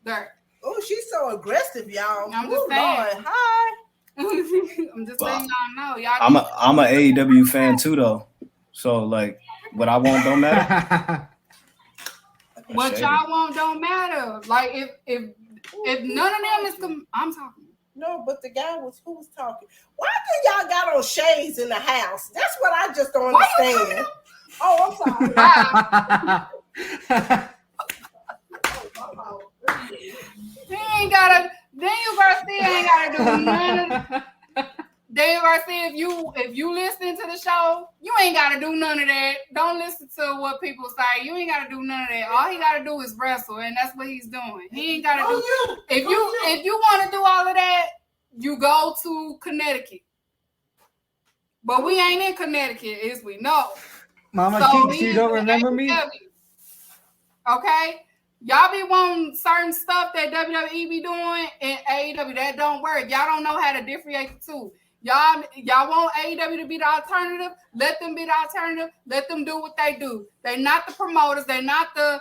There. Oh, she's so aggressive, y'all. I'm just saying. Lord, hi. I'm just saying, y'all know. I'm an AEW fan too, though. So, like, what I want don't matter. What y'all want don't matter. Like, if none of them is, I'm talking. No, but the guy who was talking. Why do y'all got on shades in the house? That's what I just don't understand. Oh, I'm sorry. Daniel Garcia ain't gotta do none of Daniel Garcia, if you listen to the show, you ain't gotta do none of that. Don't listen to what people say. You ain't gotta do none of that. All he gotta do is wrestle, and that's what he's doing. He ain't gotta do. If you want to do all of that, you go to Connecticut. But we ain't in Connecticut, is we? No. Mama Keeks, you don't remember me? Okay? Y'all be wanting certain stuff that WWE be doing and AEW. That don't work. Y'all don't know how to differentiate the two. Y'all want AEW to be the alternative? Let them be the alternative. Let them do what they do. They not the promoters. They not the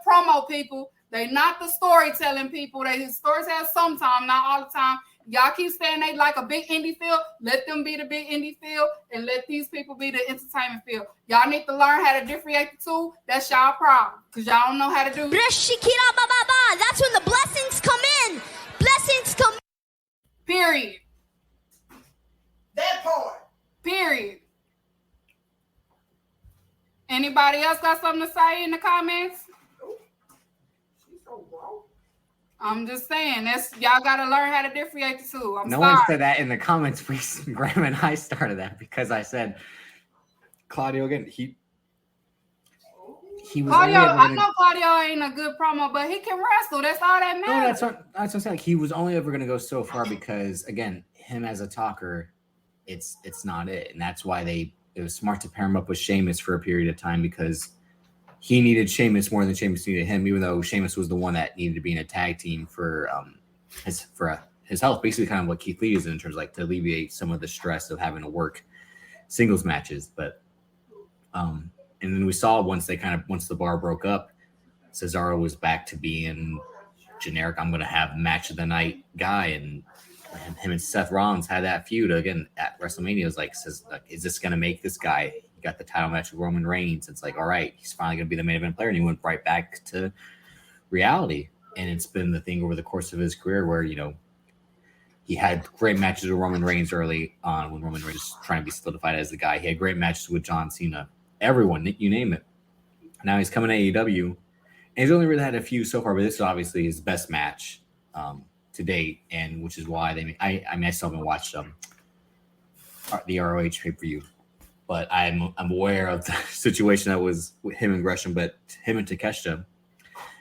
promo people. They not the storytelling people. They storytell sometimes, not all the time. Y'all keep saying they like a big indie field. Let them be the big indie field and let these people be the entertainment field. Y'all need to learn how to differentiate the two. That's y'all problem because y'all don't know how to do it. That's when the blessings come in. Blessings come. Period. That part. Period. Anybody else got something to say in the comments? She's so wrong. I'm just saying, that's y'all gotta learn how to differentiate the two. I'm No sorry. one said that in the comments. Graham and I started that because I said Claudio again. He was Claudio, only ever I gonna, know Claudio ain't a good promo, but he can wrestle. That's all that no, matters. that's what I'm saying. Like, he was only ever going to go so far because again, him as a talker, it's not it, and that's why it was smart to pair him up with Sheamus for a period of time because he needed Sheamus more than Sheamus needed him, even though Sheamus was the one that needed to be in a tag team for his health, basically kind of what Keith Lee is in terms of like to alleviate some of the stress of having to work singles matches. But and then we saw once the bar broke up, Cesaro was back to being generic. I'm going to have match of the night guy, and him and Seth Rollins had that feud again at WrestleMania. It was like, is this going to make this guy? He got the title match with Roman Reigns. It's like, all right, he's finally going to be the main event player, and he went right back to reality. And it's been the thing over the course of his career where he had great matches with Roman Reigns early on when Roman Reigns was trying to be solidified as the guy. He had great matches with John Cena. Everyone, you name it. Now he's coming to AEW, and he's only really had a few so far, but this is obviously his best match to date, and which is why I still haven't watched the ROH pay-per-view, but I'm aware of the situation that was with him and Gresham, but him and Takeshita,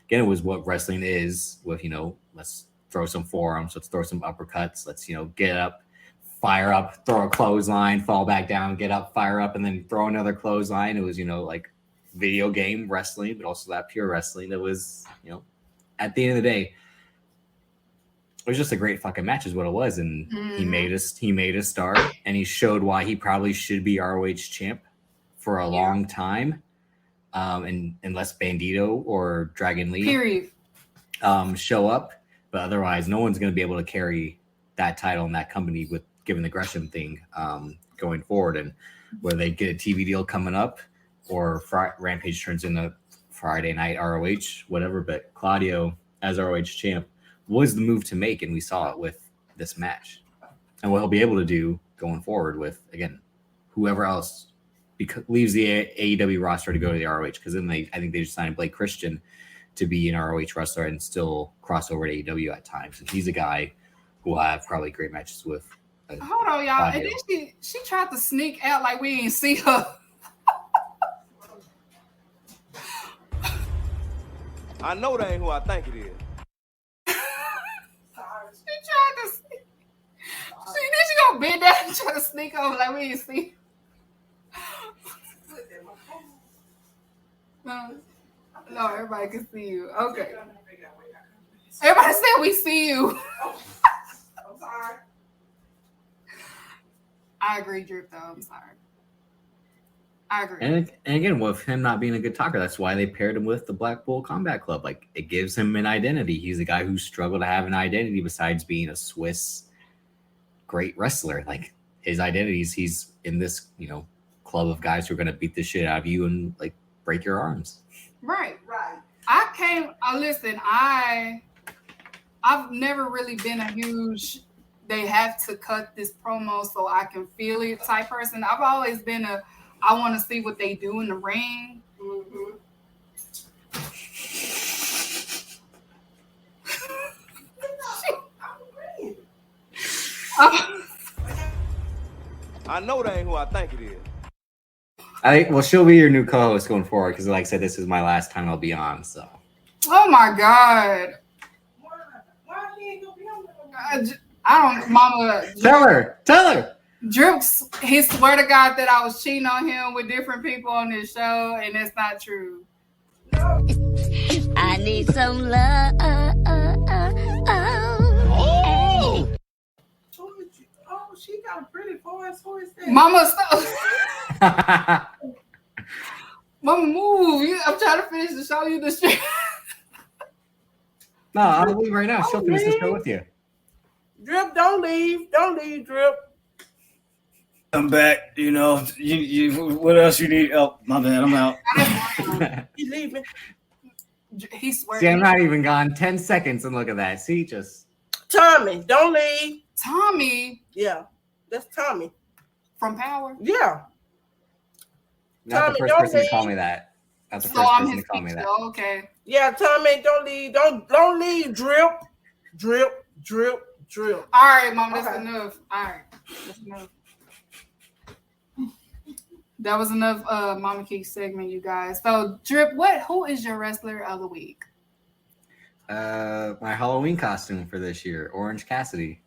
again, it was what wrestling is with, let's throw some forearms, let's throw some uppercuts, let's, get up, fire up, throw a clothesline, fall back down, get up, fire up, and then throw another clothesline. It was, like video game wrestling, but also that pure wrestling. That was, at the end of the day, it was just a great fucking match is what it was. And he made a star, and he showed why he probably should be ROH champ for a long time. And unless Bandito or Dragon Lee show up, but otherwise no one's going to be able to carry that title and that company with given the Gresham thing going forward, and whether they get a TV deal coming up or Rampage turns into Friday night ROH, whatever. But Claudio as ROH champ was the move to make, and we saw it with this match, and what he'll be able to do going forward with, again, whoever else leaves the AEW roster to go to the ROH, because then I think they just signed Blake Christian to be an ROH wrestler and still cross over to AEW at times. And he's a guy who will have probably great matches with. Hold on, y'all. And then she tried to sneak out like we didn't see her. I know that ain't who I think it is. She tried to sneak. She gonna bend down and try to sneak over like we didn't see. No, everybody can see you. Okay. Everybody said we see you. I'm sorry. I agree, Drip, though. I'm sorry. I agree. And again, with him not being a good talker, that's why they paired him with the Blackpool Combat Club. Like, it gives him an identity. He's a guy who struggled to have an identity besides being a Swiss great wrestler. Like, his identity is he's in this, club of guys who are going to beat the shit out of you and, like, break your arms. Right. Right. Listen, I've never really been a huge, they have to cut this promo so I can feel it type person. I've always been I want to see what they do in the ring. Mm-hmm. I know that ain't who I think it is. She'll be your new co-host going forward because, like I said, this is my last time I'll be on. So. Oh my God. Why he ain't gonna be on there? I don't, Mama. Tell her. Drips, he swear to God that I was cheating on him with different people on this show, and that's not true. I need some love. Oh! Oh, she got a pretty voice. Who is that? Mama, stop. Mama, move. I'm trying to finish the show. You the shit. No, I'll leave right now. She'll finish the show with you. Drip, don't leave. Don't leave, Drip. I'm back. You what else you need? Oh, my bad. I'm out. He leaving. He swears. See, I'm not even gone 10 seconds and look at that. See, just. Tommy, don't leave. Tommy Yeah, that's Tommy. from Power. Yeah. Not the Tommy, first don't person to call leave. me that. Not the So first I'm person his to call me teacher. that. Okay. Yeah, Tommy, don't leave. Don't leave. Drip, drip, drip, drip. All right, Mom. That's Okay. enough. All right. That's enough. That was enough Mama Keeks segment, you guys. So, Drip, who is your wrestler of the week? My Halloween costume for this year, Orange Cassidy.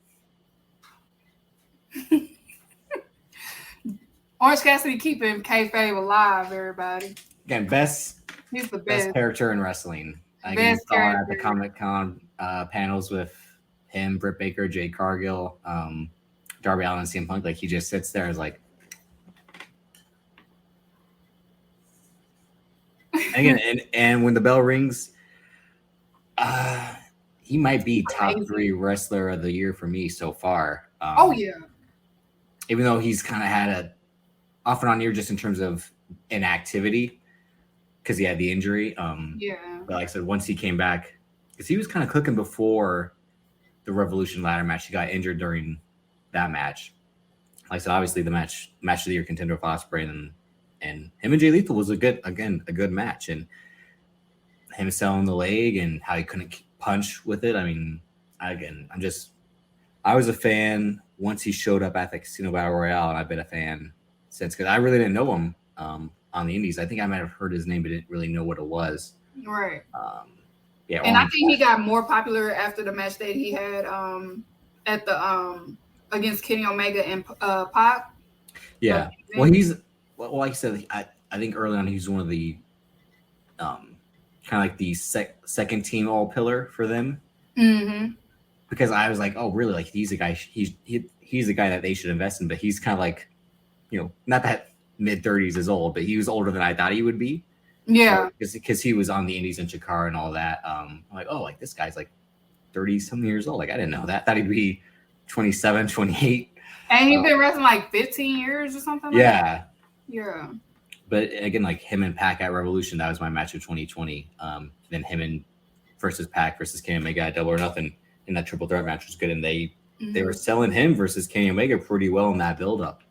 Orange Cassidy keeping kayfabe alive, everybody. Again, He's the best character in wrestling. I Best saw it at character. the Comic-Con panels with him, Britt Baker, Jade Cargill, Darby Allin, and CM Punk. Like, he just sits there and is like, again, and when the bell rings, he might be top 3 wrestler of the year for me so far. Oh yeah. Even though he's kind of had a off and on year just in terms of inactivity because he had the injury. Yeah. But like I said, once he came back, because he was kind of cooking before the Revolution ladder match. He got injured during that match. Like I said, obviously the match of the year contender with Ospreay and him and Jay Lethal was a good match, and him selling the leg and how he couldn't punch with it. I mean, I was a fan once he showed up at the Casino Battle Royale, and I've been a fan since because I really didn't know him on the Indies. I think I might have heard his name, but didn't really know what it was. Right. Yeah, and I think he got more popular after the match that he had at the against Kenny Omega and Pac. Yeah. Well, like I said, I think early on he was one of the kind of like the second team all pillar for them. Mm-hmm. Because I was like, oh, really? Like he's a guy. He's the guy that they should invest in. But he's kind of like, not that mid-30s is old, but he was older than I thought he would be. Yeah. Because he was on the Indies in Chikara and all that. I'm like, oh, like this guy's like 30-something years old. Like I didn't know that. I thought he'd be 27, 28. And he's been wrestling like 15 years or something. Yeah. Yeah. But again, like him and Pac at Revolution, that was my match of 2020. Then him and versus Pac versus Kenny Omega at Double or Nothing in that triple threat match was good. And they were selling him versus Kenny Omega pretty well in that buildup.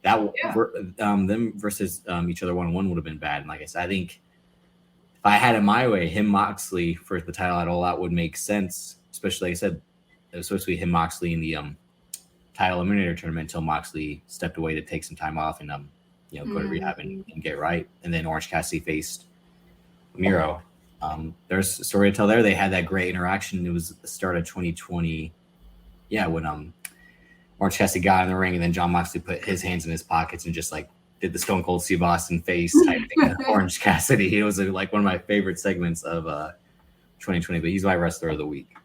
Them versus each other 1-on-1 would have been bad. And like I said, I think if I had it my way, him Moxley for the title at All Out would make sense. Especially, like I said, it was supposed to be him Moxley in the title eliminator tournament until Moxley stepped away to take some time off and go to rehab and get right. And then Orange Cassidy faced Miro. There's a story to tell there. They had that great interaction. It was the start of 2020. Yeah, when Orange Cassidy got in the ring and then John Moxley put his hands in his pockets and just like did the Stone Cold Steve Austin face type thing to Orange Cassidy. It was like one of my favorite segments of 2020, but he's my wrestler of the week.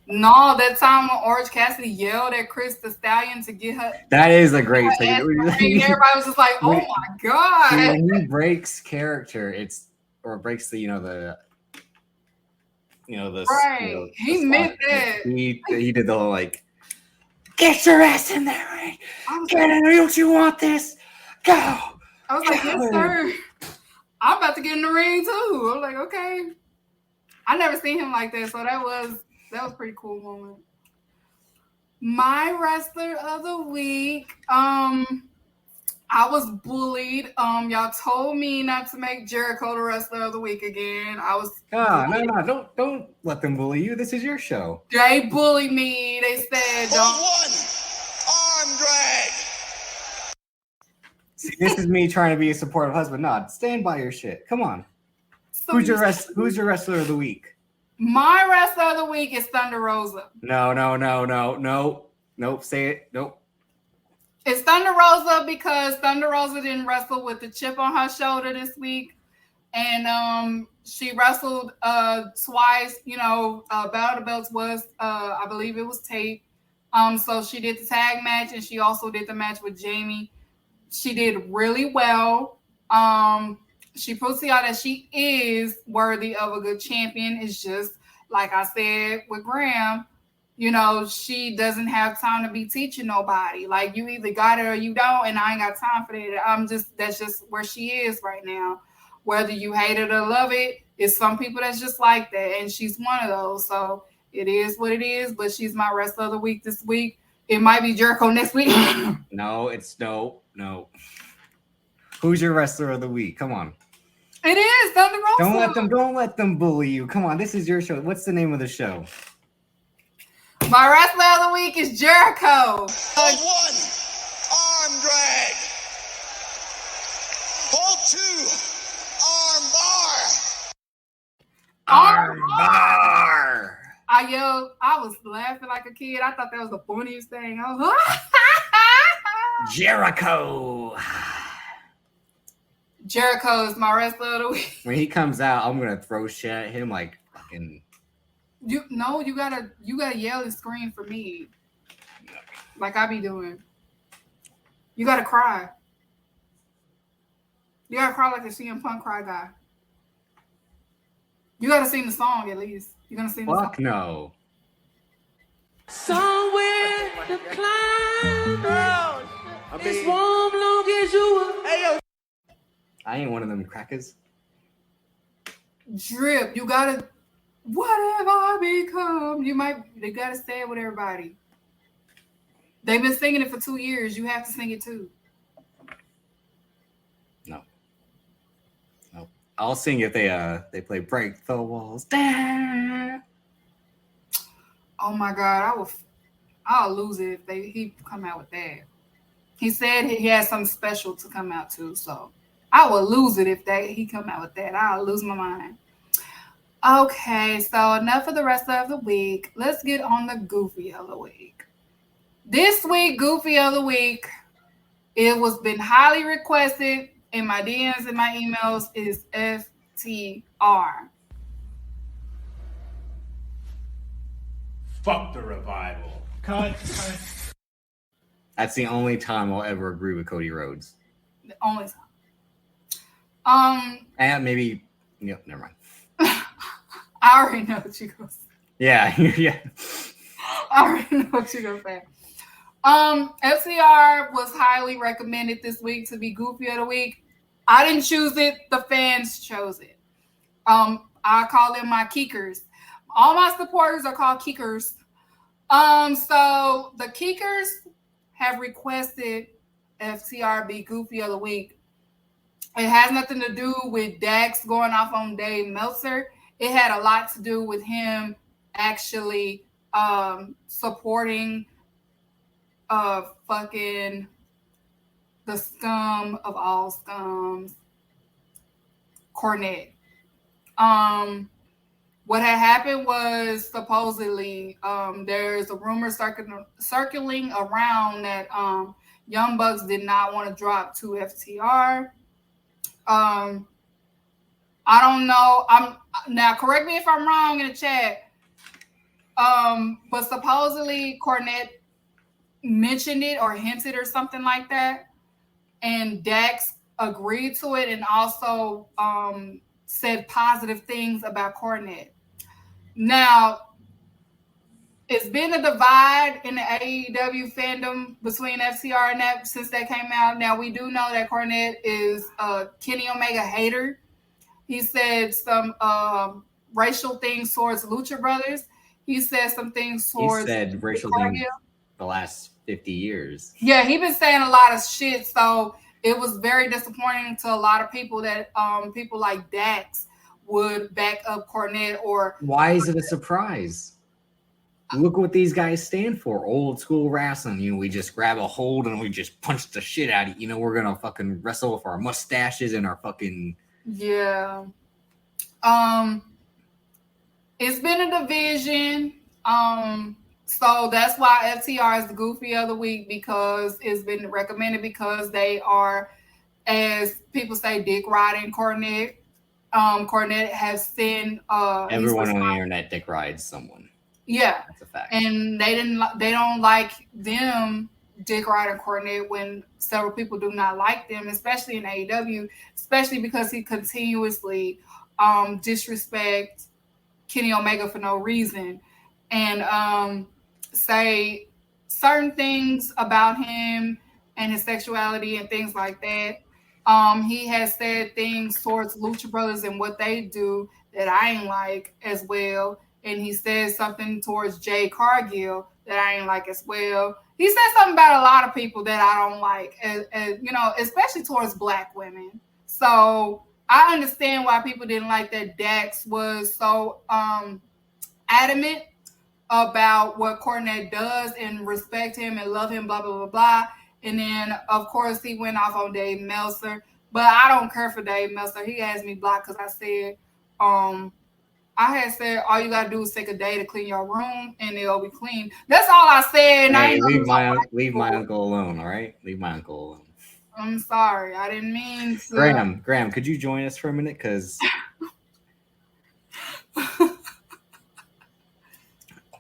No, that time when Orange Cassidy yelled at Chris the Stallion to get her. That is a great segment. Everybody was just like, "Oh my god!" When he breaks character, breaks the right. He meant that. He did the whole like, get your ass in there, right? Get in there. Don't you want this? Go. I was like, yes, sir. I'm about to get in the ring too. I was like, okay. I never seen him like that, so that was a pretty cool moment. My wrestler of the week, I was bullied. Y'all told me not to make Jericho the wrestler of the week again. I was no, don't let them bully you. This is your show. They bullied me. They said don't. Arm drag. See, this is me trying to be a supportive husband. No, stand by your shit. Come on. So Who's your wrestler of the week? My wrestler of the week is Thunder Rosa. No. Nope. Say it. Nope. It's Thunder Rosa because Thunder Rosa didn't wrestle with the chip on her shoulder this week. And she wrestled twice. Battle of the Belts was, I believe it was taped. So she did the tag match and she also did the match with Jamie. She did really well. She proves to y'all that she is worthy of a good champion. It's just, like I said with Graham, she doesn't have time to be teaching nobody. Like, you either got it or you don't, and I ain't got time for that. That's just where she is right now. Whether you hate it or love it, it's some people that's just like that, and she's one of those. So It is what it is, but she's my wrestler of the week this week. It might be Jericho next week. No, it's no. Who's your wrestler of the week? Come on. It is Thunder Rosa. Don't let them bully you. Come on, this is your show. What's the name of the show? My wrestler of the week is Jericho. Hold one, arm drag. Hold two, arm bar. Arm bar. I yelled. I was laughing like a kid. I thought that was the funniest thing. I was Jericho. Jericho is my wrestler of the week. When he comes out, I'm gonna throw shit at him like fucking. You gotta yell and scream for me, like I be doing. You gotta cry. You gotta cry like a CM Punk cry guy. You gotta sing the song at least. You gonna sing the song? Fuck no. Somewhere to climb. It's warm long as you were. I ain't one of them crackers. Drip, you gotta. Whatever I become, they gotta say it with everybody. They've been singing it for 2 years. You have to sing it too. No. I'll sing if they play Break the Walls Down. Oh my God, I'll lose it if he come out with that. He said he has something special to come out to, so I will lose it if he come out with that. I'll lose my mind. Okay, so enough of the rest of the week. Let's get on the Goofy of the week. This week, Goofy of the week, it was been highly requested in my DMs and my emails is FTR. Fuck the revival. Cut. That's the only time I'll ever agree with Cody Rhodes. The only time. And maybe, never mind. I already know what you're going to say. Yeah. I already know what you're going to say. FTR was highly recommended this week to be Goofy of the Week. I didn't choose it. The fans chose it. I call them my Keekers. All my supporters are called Keekers. So the Keekers have requested FTR be Goofy of the Week. It has nothing to do with Dax going off on Dave Meltzer. It had a lot to do with him actually supporting fucking the scum of all scums, Cornette. What had happened was supposedly there's a rumor circling around that Young Bucks did not want to drop to FTR. I don't know. Now correct me if I'm wrong in the chat. But supposedly Cornette mentioned it or hinted or something like that, and Dax agreed to it and also said positive things about Cornette. Now, it's been a divide in the AEW fandom between FTR and that since they came out. Now, we do know that Cornette is a Kenny Omega hater. He said some racial things towards Lucha Brothers. He said some things towards... He said racial things the last 50 years. Yeah, he been saying a lot of shit, so it was very disappointing to a lot of people that people like Dax would back up Cornette or... Why is it a surprise? Look what these guys stand for. Old school wrestling. We just grab a hold and we just punch the shit out of you. We're going to fucking wrestle with our mustaches and our fucking... Yeah. It's been a division. So that's why FTR is the Goofy of the Week, because it's been recommended because they are, as people say, dick riding Cornette. Cornette has seen everyone on the internet dick rides someone. Yeah, that's a fact. And they don't like them dick riding Cornette when several people do not like them, especially in AEW, especially because he continuously disrespect Kenny Omega for no reason and say certain things about him and his sexuality and things like that. He has said things towards Lucha Brothers and what they do that I ain't like as well. and he said something towards Jay Cargill that I ain't like as well. He said something about a lot of people that I don't like, as you know, especially towards Black women. So I understand why people didn't like that Dax was so adamant about what Cornette does and respect him and love him, blah, blah, blah, blah. And then, of course, he went off on Dave Meltzer. But I don't care for Dave Meltzer. He has me blocked because I said, I had said, all you got to do is take a day to clean your room and it'll be clean. That's all I said. And Hey, I leave my uncle alone, all right? Leave my uncle alone. I'm sorry. I didn't mean to. Graham, could you join us for a minute? Because...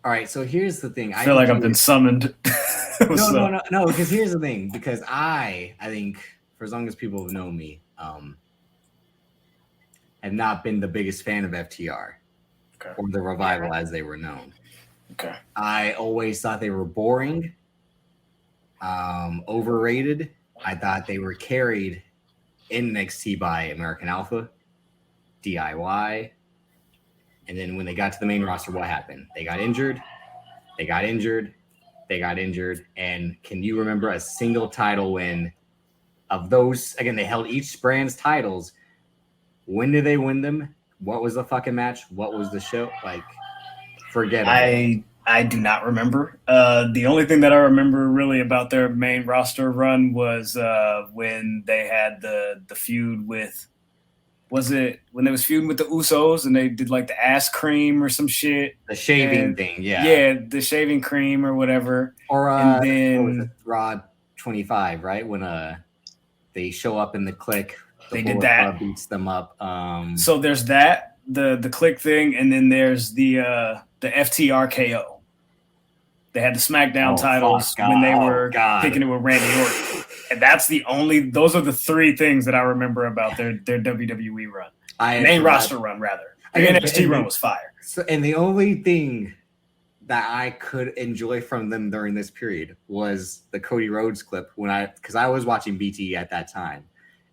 All right, so here's the thing. I feel like I've been summoned. No, because here's the thing. Because I think, for as long as people have known me, have not been the biggest fan of FTR or the Revival as they were known. Okay. I always thought they were boring, overrated. I thought they were carried in NXT by American Alpha, DIY. And then when they got to the main roster, what happened? They got injured. And can you remember a single title win of those? Again, they held each brand's titles. When did they win them? What was the fucking match? What was the show? Like, forget it. I do not remember. The only thing that I remember really about their main roster run was when they had the feud with, was it when they was feuding with the Usos and they did like the ass cream or some shit? The shaving thing, yeah. Yeah, the shaving cream or whatever. Or and then Raw 25, right? When they show up in the clique, they did that. Beats them up. So there's that, the clique thing, and then there's the FTR KO. They had the SmackDown titles when they were picking it with Randy Orton. And that's those are the three things that I remember about their WWE run. Main roster run, rather. Their NXT run was fire. So, and the only thing that I could enjoy from them during this period was the Cody Rhodes clip because I was watching BT at that time.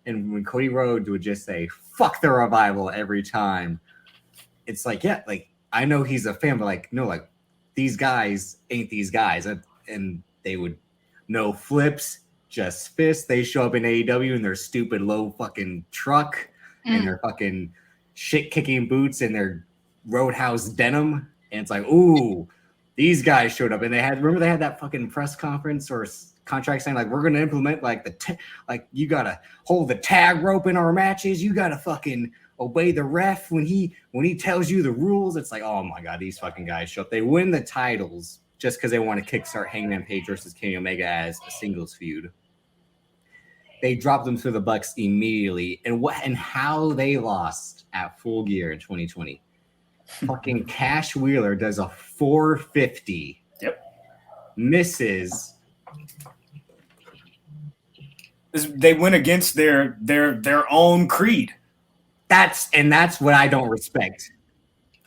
And when Cody Rhodes would just say, fuck the Revival every time, it's like, yeah, like, I know he's a fan, but like, no, like, these guys ain't these guys. And they would, no flips, just fists. They show up in AEW in their stupid low fucking truck and their fucking shit kicking boots and their Roadhouse denim. And it's like, ooh, these guys showed up. And they had that fucking press conference or contract saying like, we're going to implement like like you got to hold the tag rope in our matches. You got to fucking obey the ref when he tells you the rules. It's like, oh my God, these fucking guys show up. They win the titles just because they want to kickstart Hangman Page versus Kenny Omega as a singles feud. They dropped them through the Bucks immediately. And how they lost at Full Gear in 2020. Fucking Cash Wheeler does a 450. Yep. Misses. They went against their own creed. That's what I don't respect.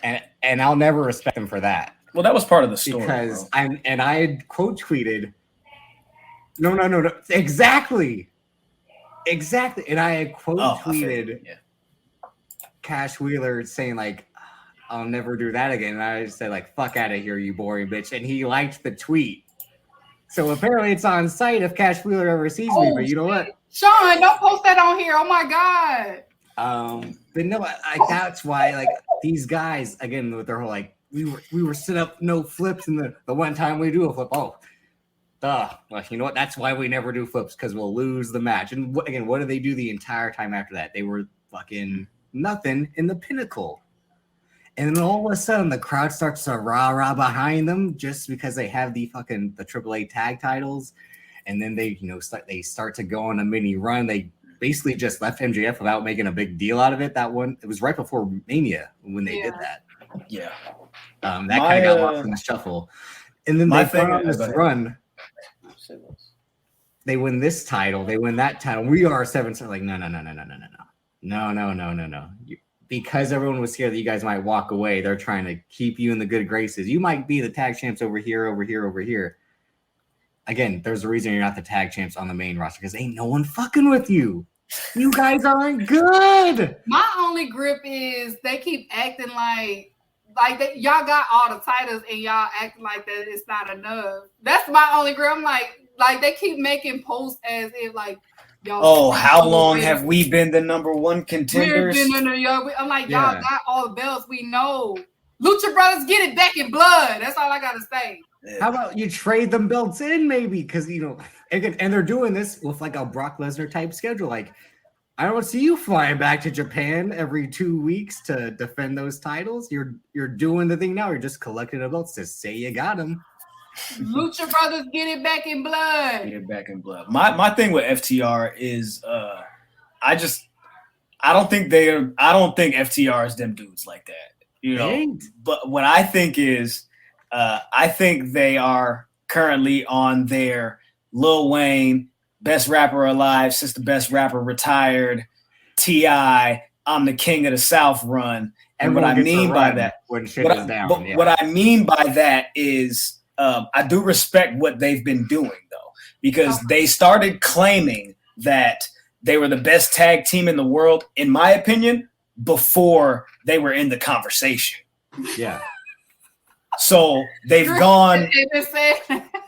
And I'll never respect them for that. Well, that was part of the story. Because I had quote tweeted, no. Exactly. And I had quote tweeted Cash Wheeler saying like, I'll never do that again. And I just said like, fuck out of here, you boring bitch. And he liked the tweet. So apparently it's on site if Cash Wheeler ever sees me, but you know what? Sean, don't post that on here. Oh my God. But no, that's why like these guys again with their whole like we were set up no flips and the one time we do a flip, well, you know what? That's why we never do flips because we'll lose the match. And again, what do they do the entire time after that? They were fucking nothing in the Pinnacle. And then all of a sudden, the crowd starts to rah-rah behind them just because they have the AAA tag titles. And then they, they start to go on a mini run. They basically just left MJF without making a big deal out of it. That one, it was right before Mania when they did that. Yeah. That kind of got lost in the shuffle. And then they go on this run. They win this title. They win that title. We are 7-star. Like, no. Because everyone was scared that you guys might walk away, they're trying to keep you in the good graces. You might be the tag champs over here. Again, there's a reason you're not the tag champs on the main roster because ain't no one fucking with you. You guys aren't good. My only grip is they keep acting like like y'all got all the titles and y'all acting like that it's not enough. That's my only girl. I'm like they keep making posts as if like, yo. Oh, how long have we been the number one contenders? I'm like, y'all got all the belts. We know. Lucha Brothers, get it back in blood. That's all I gotta say. How about you trade them belts in, maybe? Because and they're doing this with like a Brock Lesnar type schedule. Like, I don't see you flying back to Japan every 2 weeks to defend those titles. You're doing the thing now. You're just collecting the belts to say you got them. Lucha Brothers, get it back in blood. Get it back in blood. My thing with FTR is I don't think FTR is them dudes like that. But what I think is I think they are currently on their Lil Wayne, best rapper alive since the best rapper retired, T.I., I'm the king of the South run. And what I mean by that, what I mean by that is I do respect what they've been doing, though, because they started claiming that they were the best tag team in the world, in my opinion, before they were in the conversation. Yeah. So they've gone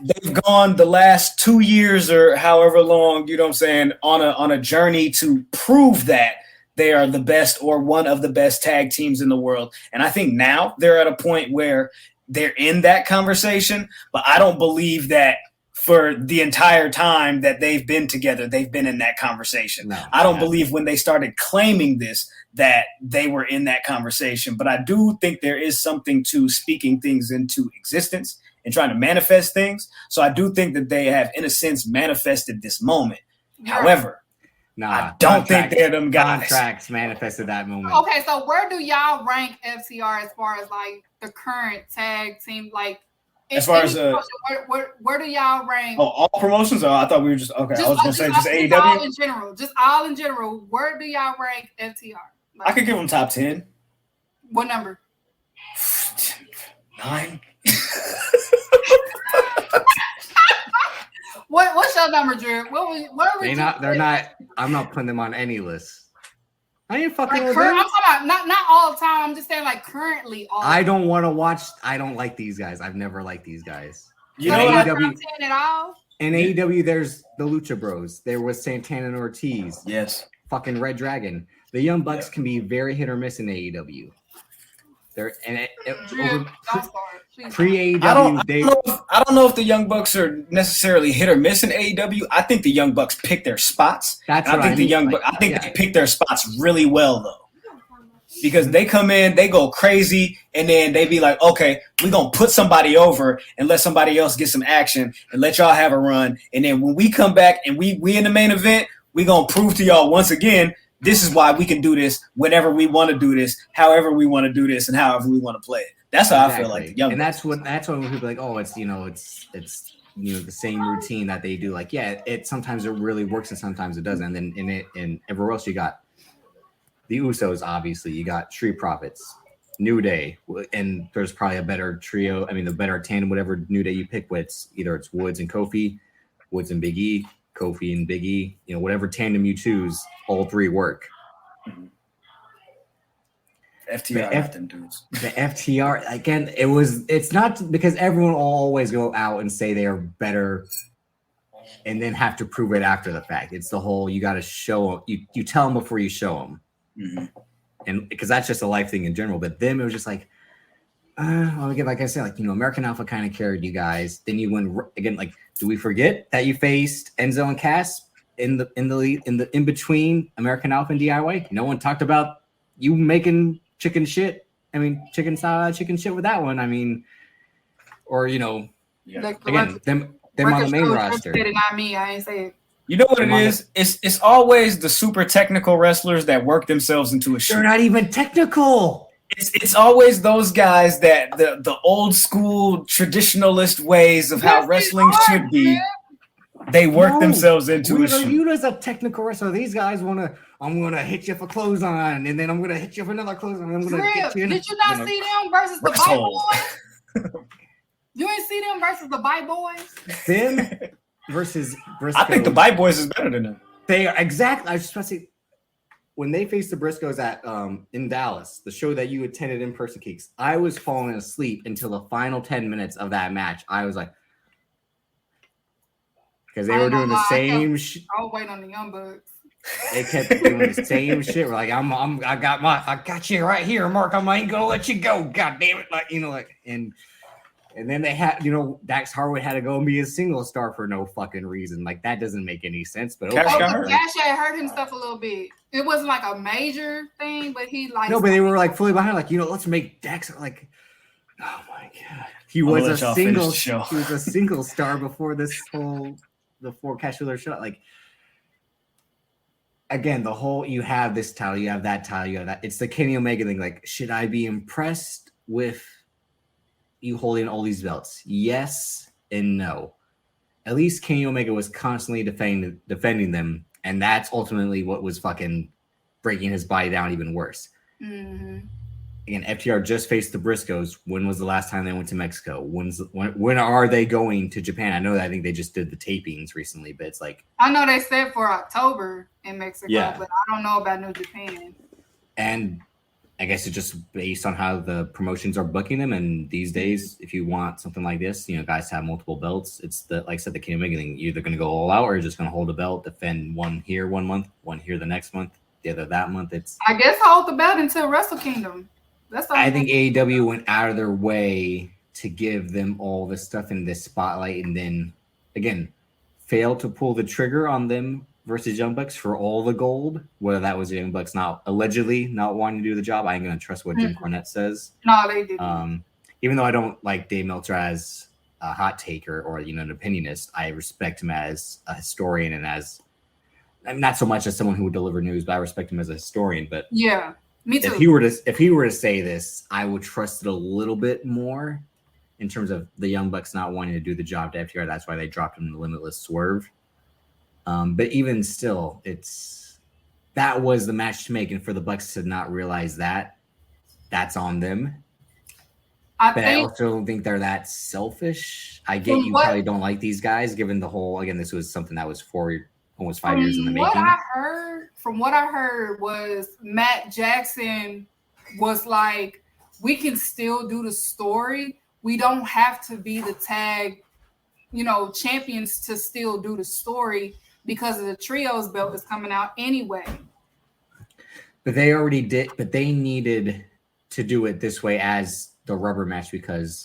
the last 2 years or however long, you know what I'm saying, on a journey to prove that they are the best or one of the best tag teams in the world. And I think now they're at a point where they're in that conversation, but I don't believe that for the entire time that they've been together, they've been in that conversation. No, I don't believe when they started claiming this that they were in that conversation, but I do think there is something to speaking things into existence and trying to manifest things. So I do think that they have, in a sense, manifested this moment. Yeah. However, I don't think they're them guys. Contracts manifested that moment. Okay, so where do y'all rank FTR as far as like the current tag team? Like, as far as where do y'all rank? Oh, all promotions? Or I thought we were just okay. I was gonna say just AEW. All in general. Where do y'all rank FTR? Like, I could give them top 10. What number? 9. What's your number, Drew? What are we? They're not. I'm not putting them on any list. I ain't fucking like with them. I'm talking about not all the time. I'm just saying like currently. I don't want to watch. I don't like these guys. I've never liked these guys. You know what? In AEW, there's the Lucha Bros. There was Santana and Ortiz. Yes. Fucking Red Dragon. The Young Bucks can be very hit or miss in AEW. They're pre-AEW. I don't know if the Young Bucks are necessarily hit or miss in AEW. I think the Young Bucks pick their spots. They pick their spots really well though, because they come in, they go crazy, and then they be like, okay, we're gonna put somebody over and let somebody else get some action and let y'all have a run. And then when we come back and we in the main event, we gonna prove to y'all once again. This is why we can do this whenever we want to do this, however we want to do this, and however we want to play it. That's how I feel like the Young Bucks. That's when people are like, oh, it's the same routine that they do. Like, yeah, it sometimes it really works and sometimes it doesn't. And then in everywhere else you got the Usos, obviously you got Street Profits, New Day, and there's probably a better trio. I mean, the better tandem, whatever New Day you pick with, either it's Woods and Kofi, Woods and Big E, Kofi and Big E, whatever tandem you choose, all three work. FTR, them dudes. The FTR, again, it's not because everyone will always go out and say they are better and then have to prove it after the fact. It's the whole, you got to show them, you tell them before you show them. Mm-hmm. And because that's just a life thing in general. But them, it was just like, like I said, like, American Alpha kind of carried you guys. Then you went again, like, do we forget that you faced Enzo and Cass in between American Alpha and DIY? No one talked about you making chicken shit with that one. I mean, or again, them on the main roster. Not me. I ain't say it. You know what it is? It's always the super technical wrestlers that work themselves into a shit. They're not even technical. It's always those guys that the old school traditionalist ways of how wrestling should be. They work themselves into a shoot. You as a technical wrestler, these guys I'm gonna hit you for clothesline, and then I'm gonna hit you for another clothesline. I'm gonna get you. Did you not see them versus the Bite Boys? You ain't see them versus the Bite Boys? Them versus Briscoe. I think the Bite Boys is better than them. They are exactly. I was just about to say. when they faced the Briscoes at in Dallas, the show that you attended in person, Keeks, I was falling asleep until the final 10 minutes of that match. I was like, because they were doing the same. I was waiting on the Young Bucks. They kept doing the same shit. We're like, I got you right here, Mark. I ain't gonna let you go. God damn it, like and then they had, Dax Harwood had to go and be a single star for no fucking reason. Like that doesn't make any sense. But Cash got hurt. Cash had hurt himself a little bit. It wasn't like a major thing, but he like no, but they were like fully behind. Like let's make Dax like. Oh my god, he was a single star before this before Cash Wheeler shot. Like again, the whole you have this title, you have that title, you have that. It's the Kenny Omega thing. Like, should I be impressed with you holding all these belts? Yes and no. At least Kenny Omega was constantly defending them, and that's ultimately what was fucking breaking his body down even worse. Mm-hmm. Again, FTR just faced the Briscoes. When was the last time they went to Mexico? When are they going to Japan? I know that I think they just did the tapings recently, but it's like I know they said for October in Mexico, yeah. But I don't know about New Japan. And I guess it's just based on how the promotions are booking them. And these days, if you want something like this, guys have multiple belts. It's like I said, the Kenny Omega thing. You're either going to go all out or you're just going to hold a belt, defend one here 1 month, one here the next month, the other that month. I guess hold the belt until Wrestle Kingdom. I think AEW went out of their way to give them all this stuff in this spotlight, and then again failed to pull the trigger on them versus Young Bucks for all the gold. Whether that was Young Bucks allegedly not wanting to do the job, I ain't gonna trust what Jim Cornette says. No, they didn't. Even though I don't like Dave Meltzer as a hot taker or an opinionist, I respect him as a historian and as not so much as someone who would deliver news, but I respect him as a historian. But yeah. Me too. If he were to say this, I would trust it a little bit more in terms of the Young Bucks not wanting to do the job to FTR. That's why they dropped him the Limitless Swerve. But even still, that was the match to make, and for the Bucks to not realize that's on them. I also don't think they're that selfish. I get you probably don't like these guys, given the whole. Again, this was something that was almost 5 years in the making. From what I heard was Matt Jackson was like, we can still do the story. We don't have to be the tag, champions to still do the story because of the trios belt is coming out anyway. But they already did, but they needed to do it this way as the rubber match because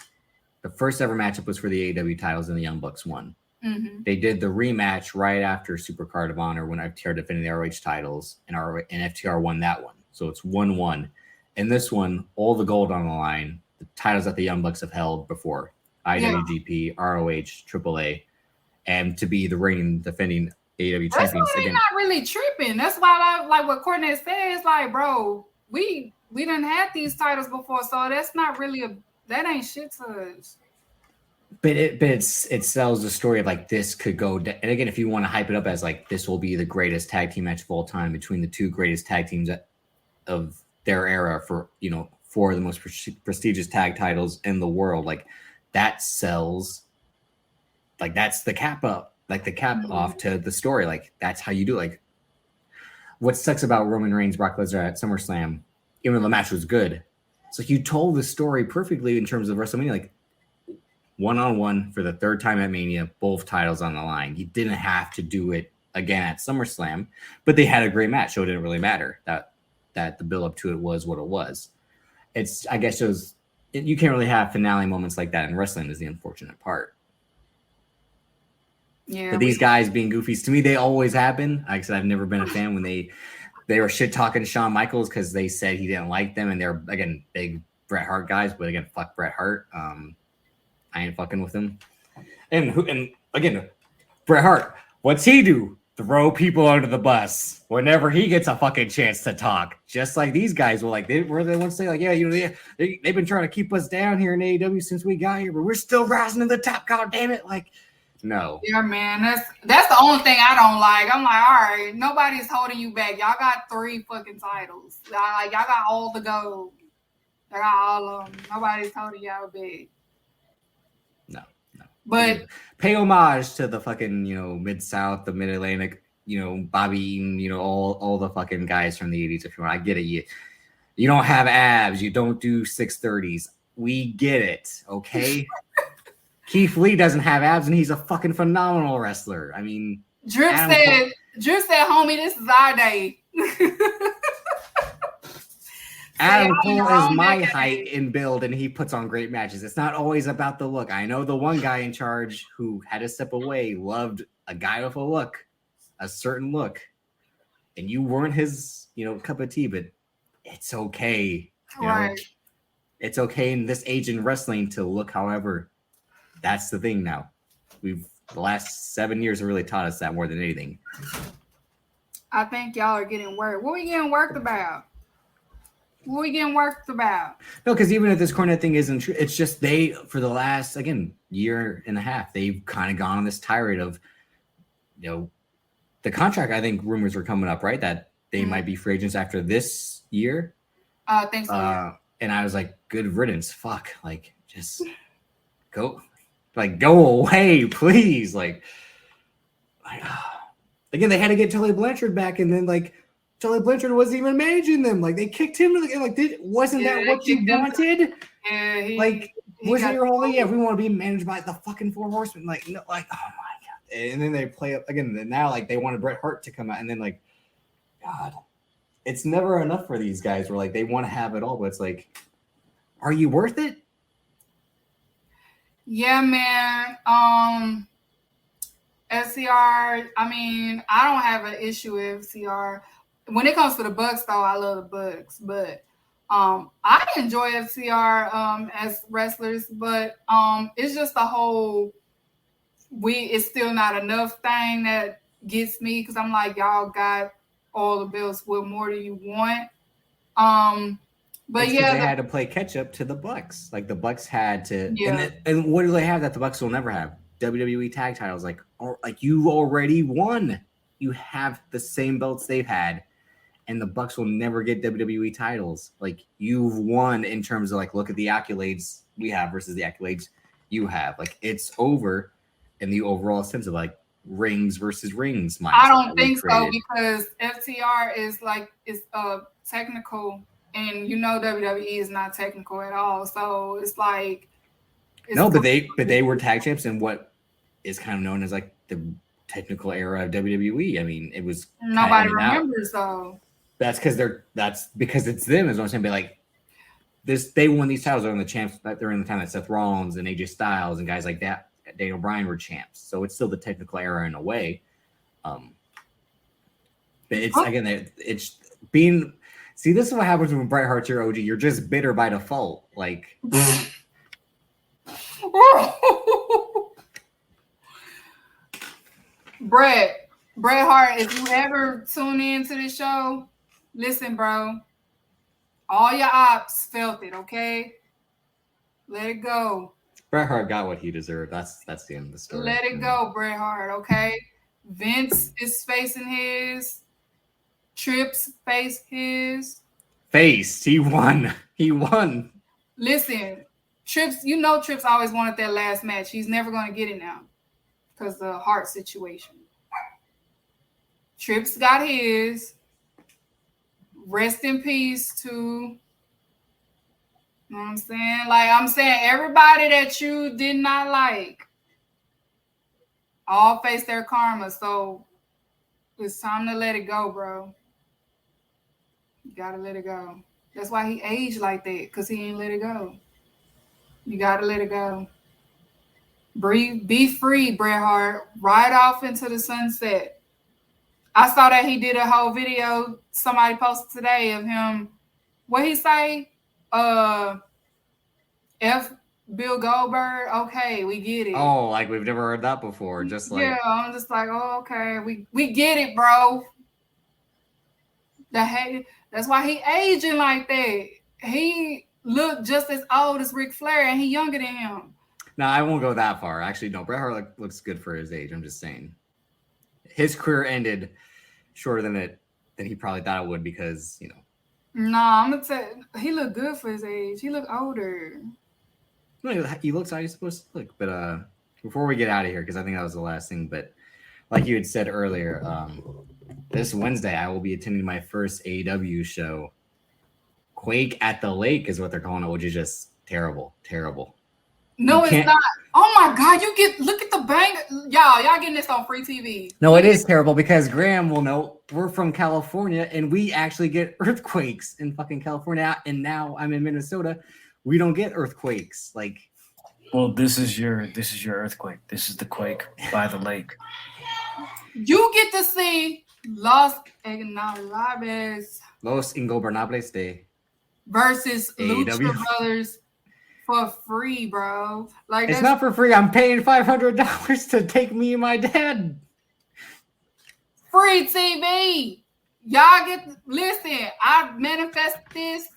the first ever matchup was for the AEW titles and the Young Bucks won. Mm-hmm. They did the rematch right after Supercard of Honor when FTR defended the ROH titles and FTR won that one. So it's 1-1. And this one, all the gold on the line, the titles that the Young Bucks have held before, IWGP, ROH, AAA, and to be the reigning defending AEW champions. Again, not really tripping. That's why, like what Cornette says, like, bro, we done had these titles before, so that's not really that ain't shit to us. But it sells the story of like this could go. And again, if you want to hype it up as like this will be the greatest tag team match of all time between the two greatest tag teams of their era for four of the most prestigious tag titles in the world, like that sells. Like that's the cap up, like the cap off to the story. Like that's how you do. Like what sucks about Roman Reigns, Brock Lesnar at SummerSlam, even though the match was good, it's like you told the story perfectly in terms of WrestleMania, like. 1-on-1 for the third time at Mania, both titles on the line. You didn't have to do it again at SummerSlam, but they had a great match, so it didn't really matter that the build up to it was what it was. I guess you can't really have finale moments like that in wrestling is the unfortunate part. Yeah. But these guys being goofies, to me, they always happen. Like I said, I've never been a fan when they were shit talking Shawn Michaels because they said he didn't like them, and they're again big Bret Hart guys, but again, fuck Bret Hart. I ain't fucking with him. And again, Bret Hart, what's he do? Throw people under the bus whenever he gets a fucking chance to talk. Just like these guys will they want to say like, yeah, they've been trying to keep us down here in AEW since we got here, but we're still rising to the top. God damn it. Like, no. Yeah, man. That's the only thing I don't like. I'm like, all right, nobody's holding you back. Y'all got 3 fucking titles. Y'all got all the gold. Y'all got all of them. Nobody's holding y'all back. No. But pay homage to the fucking, Mid-South, the Mid-Atlantic. Bobby Eaton, all the fucking guys from the 80s. If you want, I get it. You don't have abs. You don't do 630s. We get it. Okay. Keith Lee doesn't have abs, and he's a fucking phenomenal wrestler. I mean, Drip said, homie, this is our day. Adam Cole is my height and build, and he puts on great matches. It's not always about the look. I know the one guy in charge who had to step away loved a guy with a certain look, and you weren't his, cup of tea, but it's okay. Right. It's okay in this age in wrestling to look however. That's the thing now. The last 7 years have really taught us that more than anything. I think y'all are getting worked. What are we getting worked about? What are we getting worked about? No, because even if this Cornette thing isn't true, it's just for the last, again, year and a half, they've kind of gone on this tirade of, the contract. I think rumors are coming up, right? That they might be free agents after this year. Thanks. Yeah. And I was like, good riddance. Fuck. Like, just go away, please. Again, they had to get Tully Blanchard back, and then Tully Blanchard wasn't even managing them. They kicked him. Wasn't that what you wanted? Yeah, wasn't your whole thing? Yeah, we want to be managed by the fucking Four Horsemen. Oh my god. And then they play up again. And now, they wanted Bret Hart to come out, and then God, it's never enough for these guys. Where they want to have it all, but it's are you worth it? Yeah, man. FTR. I mean, I don't have an issue with FTR. When it comes to the Bucks, though, I love the Bucks, but I enjoy FTR as wrestlers, but it's just the whole it's still not enough thing that gets me, because I'm like, y'all got all the belts. What more do you want? But they had to play catch up to the Bucks. The Bucks had to, and what do they have that the Bucks will never have? WWE tag titles. You already won. You have the same belts they've had, and the Bucks will never get WWE titles. You've won in terms of look at the accolades we have versus the accolades you have. It's over in the overall sense of rings versus rings. I don't think so, because FTR is technical, and WWE is not technical at all. So it's but they were tag champs in what is kind of known as the technical era of WWE. I mean, it was nobody remembers though. That's because it's them, is what I'm saying. But they won these titles during the champs. They're in the time that Seth Rollins and AJ Styles and guys like that, Daniel Bryan, were champs. So it's still the technical era in a way. But it's again, it's being. See, this is what happens when Bret Hart's your OG. You're just bitter by default. Bret Hart, if you ever tune in to this show, listen, bro. All your ops felt it, okay? Let it go. Bret Hart got what he deserved. That's the end of the story. Let it go, Bret Hart, okay? Vince is facing his. Trips face his. He won. Listen, Trips always wanted that last match. He's never going to get it now because of the heart situation. Trips got his. Rest in peace to, you know what I'm saying? I'm saying, everybody that you did not like all face their karma. So it's time to let it go, bro. You gotta let it go. That's why he aged like that, because he ain't let it go. You gotta let it go. Breathe, be free, Bret Hart. Ride off into the sunset. I saw that he did a whole video somebody posted today of him. What he say? F Bill Goldberg. Okay, we get it. Oh, we've never heard that before. Yeah, I'm just okay, we get it, bro. That's why he aging like that. He looked just as old as Ric Flair, and he younger than him. No, I won't go that far. Actually, no. Bret Hart looks good for his age. I'm just saying, his career ended shorter than he probably thought it would, because No, I'm gonna tell you, he looked good for his age. He looked older. No, he looks how he's supposed to look. But before we get out of here, because I think that was the last thing. But like you had said earlier, this Wednesday I will be attending my first AEW show. Quake at the Lake is what they're calling it, which is just terrible. No, it's not. Oh my God, look at the bang. Y'all getting this on free TV. No, it is terrible because Graham will know we're from California and we actually get earthquakes in fucking California. And now I'm in Minnesota. We don't get earthquakes. Like, well, this is your earthquake. This is the quake by the lake. You get to see Los Ingobernables de versus AEW. Lucha Brothers for free, bro. Like, it's not for free. I'm paying $500 to take me and my dad. Free TV. Y'all listen. I manifest this.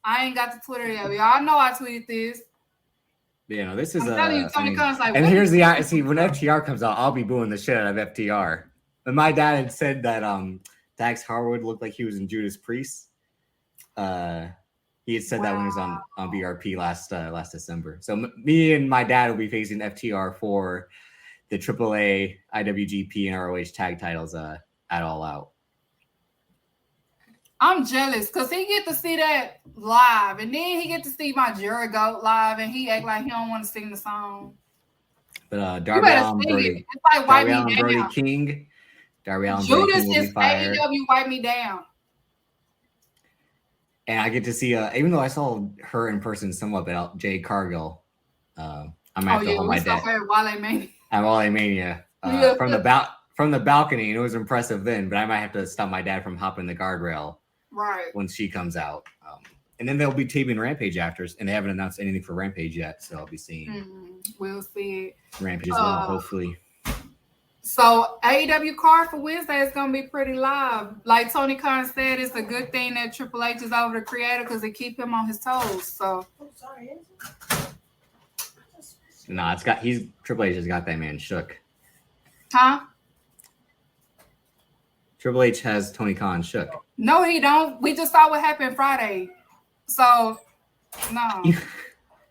I ain't got the Twitter yet. Y'all know I tweeted this. Yeah, no, this is I'm telling you, Tony Khan's like, and here's the when FTR comes out, I'll be booing the shit out of FTR. And my dad had said that Dax Harwood looked like he was in Judas Priest. He had said that when he was on BRP last December. So me and my dad will be facing FTR for the AAA, IWGP, and ROH tag titles at All Out. I'm jealous because he get to see that live, and then he get to see my Jerry Goat live, and he act like he don't want to sing the song. But Darby Allin, Brody, it's like Wipe Me Down. Brody King, Darby Allin, Judas Brody King is AEW Wipe Me Down. And I get to see, even though I saw her in person somewhat, but Jade Cargill, I might have to hold my dad. At Wale Mania, from the balcony, and it was impressive then. But I might have to stop my dad from hopping the guardrail when she comes out. And then they'll be taping Rampage after, and they haven't announced anything for Rampage yet, so I'll be seeing. We'll see it. Rampage as well, hopefully. So AEW card for Wednesday is gonna be pretty live. Like Tony Khan said, it's a good thing that Triple H is over the creator because it keep him on his toes. So No, Triple H has got that man shook. Huh? Triple H has Tony Khan shook. No, he don't. We just saw what happened Friday. So no.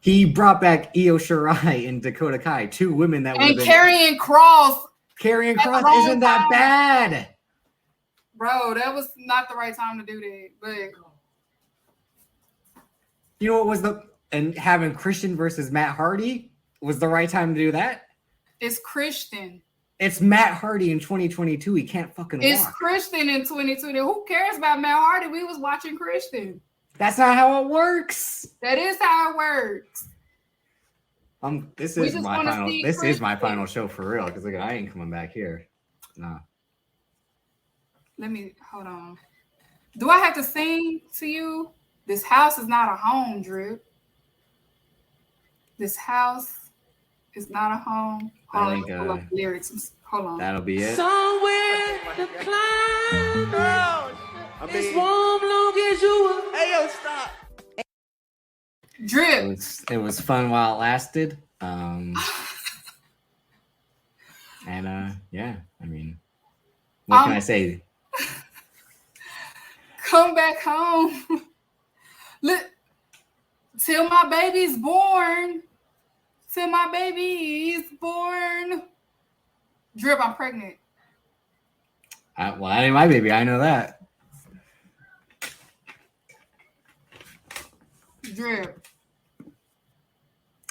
He brought back Io Shirai and Dakota Kai, two women that and Karrion Kross. Karrion Kross isn't that bad. Bro, that was not the right time to do that. But you know what was and having Christian versus Matt Hardy was the right time to do that? It's Christian. It's Matt Hardy in 2022. He can't fucking walk. It's Christian in 2020. Who cares about Matt Hardy? We was watching Christian. That's not how it works. That is how it works. This is my final. This is my final show for real. Because look, I ain't coming back here. Nah. Let me hold on. Do I have to sing to you? This house is not a home, Drew. This house is not a home. Hold on, lyrics. Hold on. That'll be it. Somewhere to climb. It's warm long as you. Hey, yo, stop. Drip. It was fun while it lasted. And yeah, I mean, what can I say? Come back home. Till my baby's born. Till my baby is born. Drip, I'm pregnant. Well, that ain't my baby. I know that. Drip.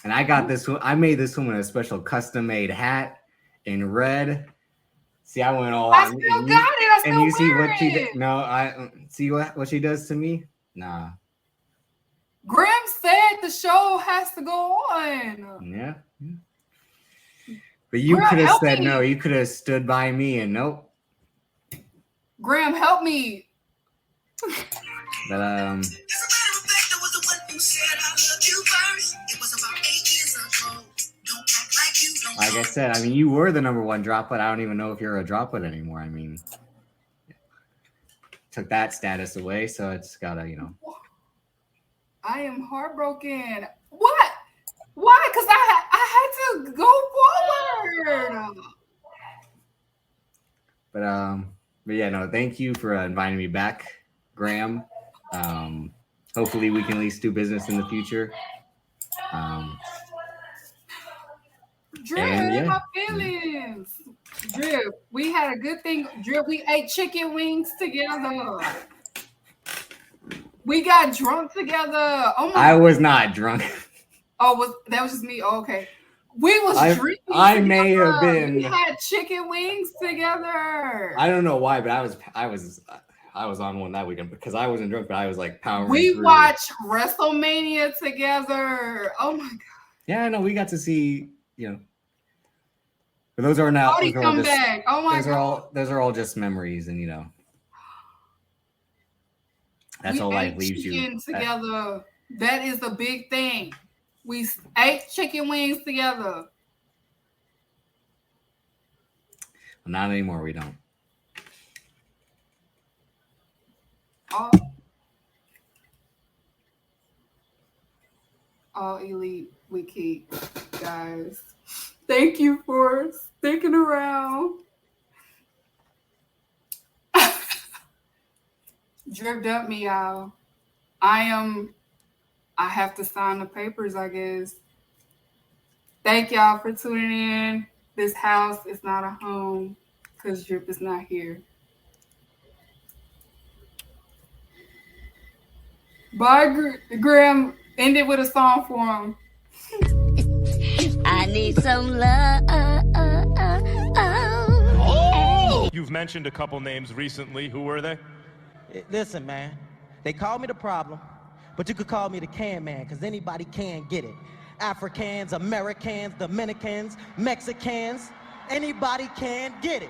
And I got this. I made this woman a special custom-made hat in red. See, I went all out. I still got it. I still and you see wear what she it. did? No, I see what she does to me. Nah. Graham said the show has to go on. Yeah. But you could have said no. You could have stood by me and nope. Graham, help me. But like I said, I mean, you were the number one droplet. I don't even know if you're a droplet anymore. I mean, took that status away, so it's gotta, I am heartbroken. What? Why? Because I had to go forward. But yeah, no, thank you for inviting me back, Graham. Hopefully we can at least do business in the future. Drip, And, yeah. my feelings. Drip, we had a good thing. Drip, we ate chicken wings together. We got drunk together. Oh my! I was not drunk. Oh, that was just me. Oh, okay. We was drinking. I together. may have been. We had chicken wings together. I don't know why, but I was on one that weekend because I wasn't drunk, but I was like powering. We through. watched WrestleMania together. Oh my god. Yeah, I know. We got to see, but those are now. Those come back. Oh my god. Those are all just memories, and that's all life leaves you. Together. That is the big thing. We ate chicken wings together. Not anymore. We don't. All elite we keep, guys. Thank you for sticking around. Drip dumped me, y'all. I have to sign the papers, I guess. Thank y'all for tuning in. This house is not a home because Drip is not here. Bye, Graham. End it with a song for him. I need some love. Oh! You've mentioned a couple names recently. Who were they? Listen, man. They call me the problem, but you could call me the can man, because anybody can get it. Africans, Americans, Dominicans, Mexicans, anybody can get it.